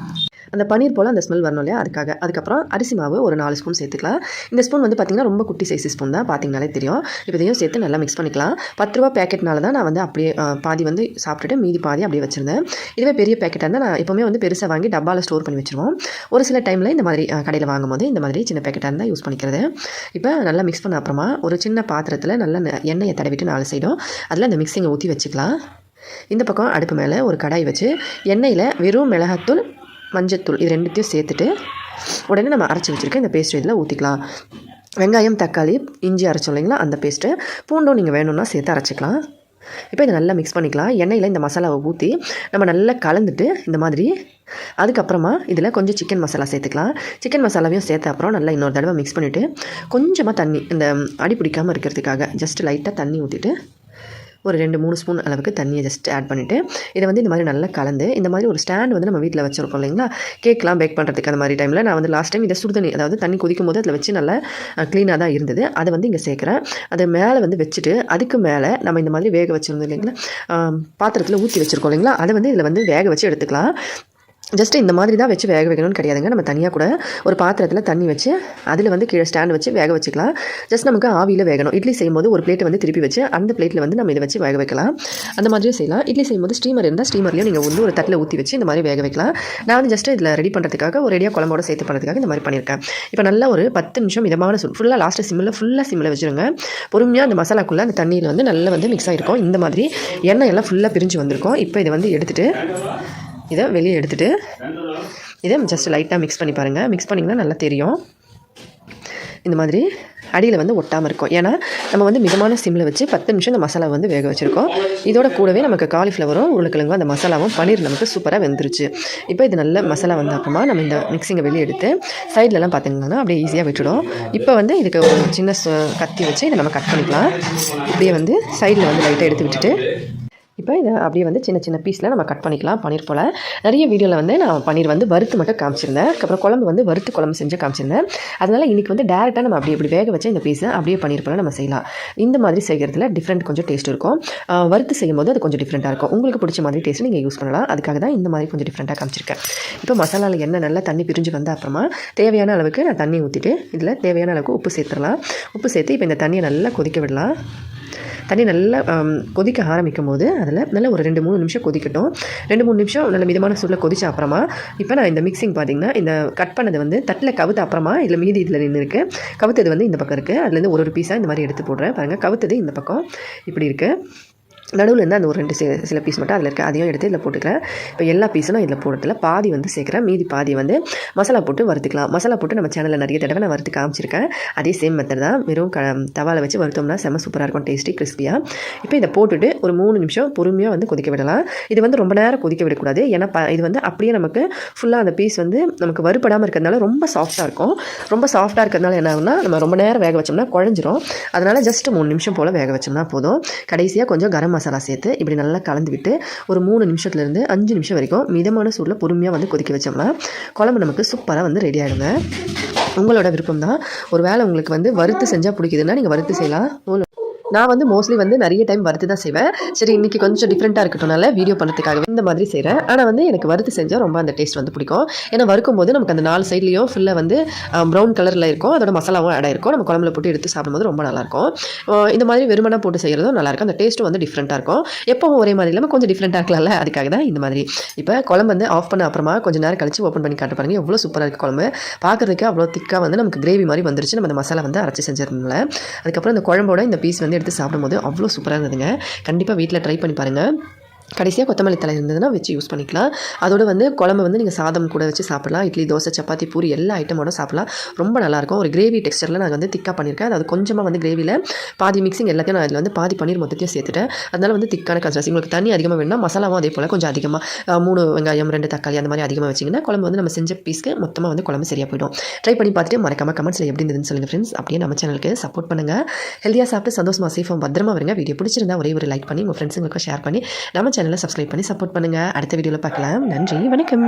அந்த பன்னீர் போல் அந்த ஸ்மெல் வரணும் இல்லையா, அதுக்காக. அதுக்கப்புறம் அரிசி மாவு ஒரு 4 ஸ்பூன் சேர்த்துக்கலாம். இந்த ஸ்பூன் வந்து பார்த்திங்கன்னா ரொம்ப குட்டி சைஸ் ஸ்பூன் தான், பார்த்தீங்கனாலே தெரியும். இப்போ இதையும் சேர்த்து நல்லா மிக்ஸ் பண்ணிக்கலாம். 10 ரூபா பேக்கெட்னால தான் நான் வந்து அப்படியே பாதி வந்து சாப்பிட்டுட்டு மீதி பாதி அப்படியே வச்சுருந்தேன். இதுவே பெரிய பேக்கெட்டாக இருந்தால் நான் எப்போவுமே வந்து பெருசாக வாங்கி டப்பாவில் ஸ்டோர் பண்ணி வச்சுருவோம். ஒரு சில டைமில் இந்த மாதிரி கடையில் வாங்கும்போது இந்த மாதிரி சின்ன பேக்கெட்டாக இருந்தால் யூஸ் பண்ணிக்கிறது. இப்போ நல்லா மிக்ஸ் பண்ண அப்புறமா ஒரு சின்ன பாத்திரத்தில் நல்லா எண்ணெயை தடவிட்டு 4 சைடும் அதில் அந்த மிக்ஸிங்கை ஊற்றி வச்சுக்கலாம். இந்த பக்கம் அடுப்பு மேலே ஒரு கடாய் வச்சு எண்ணெயில் வெறும் மிளகாத்தூள், மஞ்சத்தூள் இது 2த்தையும் சேர்த்துட்டு உடனே நம்ம அரைச்சி வச்சுருக்க இந்த பேஸ்ட் இதில் ஊற்றிக்கலாம். வெங்காயம், தக்காளி, இஞ்சி அரைச்சோம் இல்லைங்களா, அந்த பேஸ்ட்டு பூண்டும் நீங்கள் வேணும்னா சேர்த்து அரைச்சிக்கலாம். இப்போ இதை நல்லா மிக்ஸ் பண்ணிக்கலாம். எண்ணெயில் இந்த மசாலாவை ஊற்றி நம்ம நல்லா கலந்துட்டு இந்த மாதிரி அதுக்கப்புறமா இதில் கொஞ்சம் சிக்கன் மசாலா சேர்த்துக்கலாம். சிக்கன் மசாலாவையும் சேர்த்த அப்புறம் நல்லா இன்னொரு தடவை மிக்ஸ் பண்ணிவிட்டு கொஞ்சமாக தண்ணி இந்த அடி பிடிக்காமல் இருக்கிறதுக்காக ஜஸ்ட் லைட்டாக தண்ணி ஊற்றிட்டு ஒரு 2-3 ஸ்பூன் அளவுக்கு தண்ணியை ஜஸ்ட் ஆட் பண்ணிவிட்டு இதை வந்து இந்த மாதிரி நல்லா கலந்து இந்த மாதிரி ஒரு ஸ்டாண்ட் வந்து நம்ம வீட்டில் வச்சுருக்கோம் இல்லைங்களா, கேக்லாம் பேக் பண்ணுறதுக்கு அந்த மாதிரி டைமில் நான் வந்து லாஸ்ட் டைம் இதை சுடுதண்ணி அதாவது தண்ணி கொதிக்கும் போது அதில் வச்சு நல்லா க்ளீனாக தான் இருந்தது. அதை வந்து இங்கே சேர்க்குறேன். அதை மேலே வந்து வச்சுட்டு அதுக்கு மேலே நம்ம இந்த மாதிரி வேக வச்சுருந்தோம் இல்லைங்களா, பாத்திரத்தில் ஊற்றி வச்சுருக்கோம் இல்லைங்களா, அதை வந்து இதில் வந்து வேக வச்சு எடுத்துக்கலாம். ஜஸ்ட் இந்த மாதிரி தான் வச்சு வேக வைக்கணும்னு கிடையாதுங்க. நம்ம தனியாக கூட ஒரு பாத்திரத்தில் தண்ணி வச்சு அதில் வந்து கீழே ஸ்டாண்ட் வச்சு வேக வச்சுக்கலாம். ஜஸ்ட் நமக்கு ஆவியில் வேகணும். இட்லி செய்யும்போது ஒரு பிளேட்டை வந்து திருப்பி வச்சு அந்த பிளேட்டில் வந்து நம்ம இதை வச்சு வேக வைக்கலாம். அந்த மாதிரியும் செய்யலாம். இட்லி செய்யும்போது ஸ்டீமர் இருந்தால் ஸ்டீமர்லையும் நீங்கள் வந்து ஒரு தட்டில் ஊற்றி வச்சு இந்த மாதிரி வேக வைக்கலாம். நான் வந்து ஜஸ்ட் இதில் ரெடி பண்ணுறதுக்காக ஒரு ரெடியாக குழம்போட சேர்த்து பண்ணுறதுக்காக இந்த மாதிரி பண்ணியிருக்கேன். இப்போ நல்லா ஒரு 10 நிமிஷம் மிதமான ஃபுல்லாக லாஸ்ட்டு சிம்மில் வச்சுருங்க. பொறுமையாக அந்த மசாலாக்குள்ளே அந்த தண்ணியில் வந்து நல்லா வந்து மிக்ஸ் ஆகிருக்கும். இந்த மாதிரி எண்ணெய் எல்லாம் ஃபுல்லாக பிரிஞ்சு வந்திருக்கும். இப்போ இதை வந்து எடுத்துகிட்டு இதை வெளியே எடுத்துகிட்டு இதை ஜஸ்ட் லைட்டாக மிக்ஸ் பண்ணி பாருங்கள். மிக்ஸ் பண்ணிங்கன்னா நல்லா தெரியும். இந்த மாதிரி அடியில் வந்து ஒட்டாமல் இருக்கும். ஏன்னா நம்ம வந்து மிதமான சிம்மில் வச்சு 10 நிமிஷம் இந்த மசாலா வந்து வேக வச்சுருக்கோம். இதோட கூடவே நமக்கு காலிஃப்ளவரும் உருளைக்கிழங்கும் அந்த மசாலாவும் பன்னீர் நமக்கு சூப்பராக வெந்துருச்சு. இப்போ இது நல்ல மசாலா வந்த அப்புறமா நம்ம இந்த மிக்ஸிங்கை வெளியே எடுத்து சைட்லலாம் பார்த்திங்கன்னா அப்படியே ஈஸியாக விட்டுடும். இப்போ வந்து இதுக்கு ஒரு சின்ன கத்தி வச்சு இதை நம்ம கட் பண்ணிக்கலாம். இப்படியே வந்து சைடில் வந்து லைட்டாக எடுத்து விட்டுட்டு இப்போ இதை அப்படியே வந்து சின்ன சின்ன பீஸில் நம்ம கட் பண்ணிக்கலாம். பன்னீர் போல் நிறைய வீடியோவில் வந்து நான் பன்னீர் வந்து வறுத்து மட்டும் காமிச்சிருந்தேன். அதுக்கப்புறம் குழம்பு வந்து வறுத்து குழம்பு செஞ்சு காமிச்சிருந்தேன். அதனால் இன்றைக்கி வந்து டேரெக்டாக நம்ம இப்படி வேக வச்ச இந்த பீஸை அப்படியே பன்னீர் போல் நம்ம செய்யலாம். இந்த மாதிரி செய்கிறதுல டிஃப்ரெண்ட் கொஞ்சம் டேஸ்ட் இருக்கும். வறுத்து செய்யும் போது அது கொஞ்சம் டிஃப்ரெண்ட்டாக இருக்கும். உங்களுக்கு பிடிச்ச மாதிரி டேஸ்ட் நீங்கள் யூஸ் பண்ணலாம். அதுக்காக தான் இந்த மாதிரி கொஞ்சம் டிஃப்ரெண்ட்டாக காமிச்சிருக்கேன். இப்போ மசாலாவில் எண்ணெய் நல்லா தண்ணி பிரிஞ்சு வந்த அப்புறமா தேவையான அளவுக்கு நான் தண்ணி ஊற்றிட்டு இதில் தேவையான அளவுக்கு உப்பு சேர்த்துடலாம். உப்பு சேர்த்து இப்போ இந்த தண்ணியை நல்லா கொதிக்க விடலாம். தண்ணி நல்லா கொதிக்க ஆரம்பிக்கும் போது அதில் நல்லா ஒரு 2-3 நிமிஷம் கொதிக்கட்டும். 2-3 நிமிஷம் நல்ல மிதமான சூடில் கொதிச்ச அப்புறமா இப்போ நான் இந்த மிக்சிங் பார்த்திங்கன்னா இந்த கட் பண்ணது வந்து தட்டில் கவுத்த அப்புறமா இதில் மீதி இதில் நின்று இருக்குது. கவுத்தது வந்து இந்த பக்கம் இருக்குது. அதுலேருந்து ஒரு பீஸாக இந்த மாதிரி எடுத்து போடுறேன். பாருங்கள், கவுத்தது இந்த பக்கம் இப்படி இருக்குது. நடுவில் இருந்து அந்த ஒரு 2 சில பீஸ் மட்டும் அதில் இருக்குது. அதையும் எடுத்து இதில் போட்டுக்கிறேன். இப்போ எல்லா பீஸும் நான் இதில் போடுறதுல பாதி வந்து சேர்க்குறேன். மீதி பாதி வந்து மசாலா போட்டு வறுத்துக்கலாம். மசாலா போட்டு நம்ம சேனலில் நிறைய தடவை நான் வறுத்து காமிச்சிருக்கேன். அதே சேம் மெத்தட் தான். வெறும் தவாவில் வச்சு வறுத்தோம்னா செம்ம சூப்பராக இருக்கும், டேஸ்டி கிறிஸ்பியாக. இப்போ இதை போட்டுட்டு ஒரு 3 நிமிஷம் பொறுமையாக வந்து கொதிக்க விடலாம். இது வந்து ரொம்ப நேரம் கொதிக்க விடக்கூடாது. ஏன்னா இது வந்து அப்படியே நமக்கு ஃபுல்லாக அந்த பீஸ் வந்து நமக்கு வறுப்படாமல் இருக்கிறதுனால ரொம்ப சாஃப்ட்டாக இருக்கும். ரொம்ப சாஃப்ட்டாக இருக்கிறதுனால என்ன ஆகுனா நம்ம ரொம்ப நேரம் வேக வச்சோம்னா குழஞ்சிரும். அதனால் ஜஸ்ட் 3 நிமிஷம் போல் வேக வச்சோம்னா போதும். கடைசியாக கொஞ்சம் கரம் மசாலா சேர்த்து இப்படி நல்லா கலந்து விட்டு ஒரு 3 நிமிஷத்துலேருந்து 5 நிமிஷம் வரைக்கும் மிதமான சூடில் பொறுமையாக வந்து கொதிக்க வச்சோம்னா குழம்பு நமக்கு சூப்பராக வந்து ரெடி ஆகிடுங்க. உங்களோட விருப்பம் தான். ஒரு வேளை உங்களுக்கு வந்து வறுத்து செஞ்சால் பிடிக்குதுன்னா நீங்கள் வறுத்து செய்யலாம். நான் வந்து மோஸ்ட்லி வந்து நிறைய டைம் வறுத்து தான் செய்வேன். சரி, இன்றைக்கி கொஞ்சம் டிஃப்ரெண்ட்டாக இருக்கட்டும்னால வீடியோ பண்ணுறதுக்காக இந்த மாதிரி செய்கிறேன். ஆனால் வந்து எனக்கு வறுத்து செஞ்சால் ரொம்ப அந்த டேஸ்ட் வந்து பிடிக்கும். ஏன்னா வறுக்கும் போது நமக்கு அந்த 4 சைட்லேயும் ஃபுல்லாக வந்து ப்ரௌன் கலரில் இருக்கும். அதோட மசாலாவும் ஆட் ஆகிருக்கும். நம்ம குழம்புல போட்டு எடுத்து சாப்பிடும்போது ரொம்ப நல்லாயிருக்கும். இந்த மாதிரி வெறுமனாக போட்டு செய்கிறதும் நல்லாயிருக்கும். அந்த டேஸ்ட்டும் வந்து டிஃப்ரெண்ட்டாக இருக்கும். எப்பவும் ஒரே மாதிரி இல்லாமல் கொஞ்சம் டிஃப்ரெண்ட்டாக இருக்கலாம்ல, அதுக்காக தான் இந்த மாதிரி. இப்போ குழம்பு வந்து ஆஃப் பண்ண அப்புறமா கொஞ்சம் நேரம் கழிச்சு ஓப்பன் பண்ணி காட்ட பாருங்க, எவ்வளோ சூப்பராக இருக்குது குழம்பு. பார்க்குறதுக்கு அவ்வளோ திக்காக வந்து நமக்கு கிரேவி மாதிரி வந்துருச்சு. நம்ம அந்த மசாலா வந்து அரைச்சி செஞ்சிருந்தோம்ல. அதுக்கப்புறம் இந்த குழம்போட இந்த பீஸ் வந்து எடுத்து சாப்பிடும்போது அவ்வளோ சூப்பராக இருந்ததுங்க. கண்டிப்பாக வீட்டில் ட்ரை பண்ணி பாருங்கள். கடைசியாக கொத்தமல்லி தழை இருந்ததுன்னா வச்சு யூஸ் பண்ணிக்கலாம். அதோடு வந்து குழம்பு வந்து நீங்கள் சாதம் கூட வச்சு சாப்பிடலாம். இட்லி, தோசை, சப்பாத்தி, பூரி எல்லா ஐட்டமோட சாப்பிடலாம். ரொம்ப நல்லாயிருக்கும். ஒரு கிரேவி டெக்ஸ்டரில் நான் வந்து திக்காக பண்ணியிருக்கேன். அதாவது கொஞ்சமாக வந்து கிரேவியில் பாதி மிக்சிங் எல்லாத்தையும் நான் அதில் வந்து பாதி பன்னீர் மொத்தத்தையும் சேர்த்துட்டேன். அதனால் வந்து திக்கான கன்சிஸ்டன்சி. உங்களுக்கு தண்ணி அதிகமாக வேணும்னா மசாலாவும் அதே போல் கொஞ்சம் அதிகமாக 3 வெங்காயம் 2 தக்காளி அந்த மாதிரி அதிகமாக வச்சிங்கன்னா குழம்பு வந்து நம்ம செஞ்ச பீஸ்க்கு மொத்தமாக வந்து குழம்பு சரியாக போய்டும். ட்ரை பண்ணி பார்த்துட்டு மறக்காம கமெண்ட்ஸில் எப்படி இருந்ததுன்னு சொல்லுங்கள் ஃப்ரெண்ட்ஸ். அப்படியே நம்ம சேனலுக்கு சப்போர்ட் பண்ணுங்கள். ஹெல்த்தியாக சாப்பிட்டு சந்தோஷமாக சேஃபாக பத்திரமா வருங்க. வீடியோ பிடிச்சிருந்தா ஒரே ஒரு லைக் பண்ணி உங்கள் ஃப்ரெண்ட்ஸுங்களுக்கு ஷேர் பண்ணி நம்ம சேனலை சப்ஸ்கிரைப் பண்ணி சப்போர்ட் பண்ணுங்கள். அடுத்த வீடியோவில் பார்க்கலாம். நன்றி, வணக்கம்.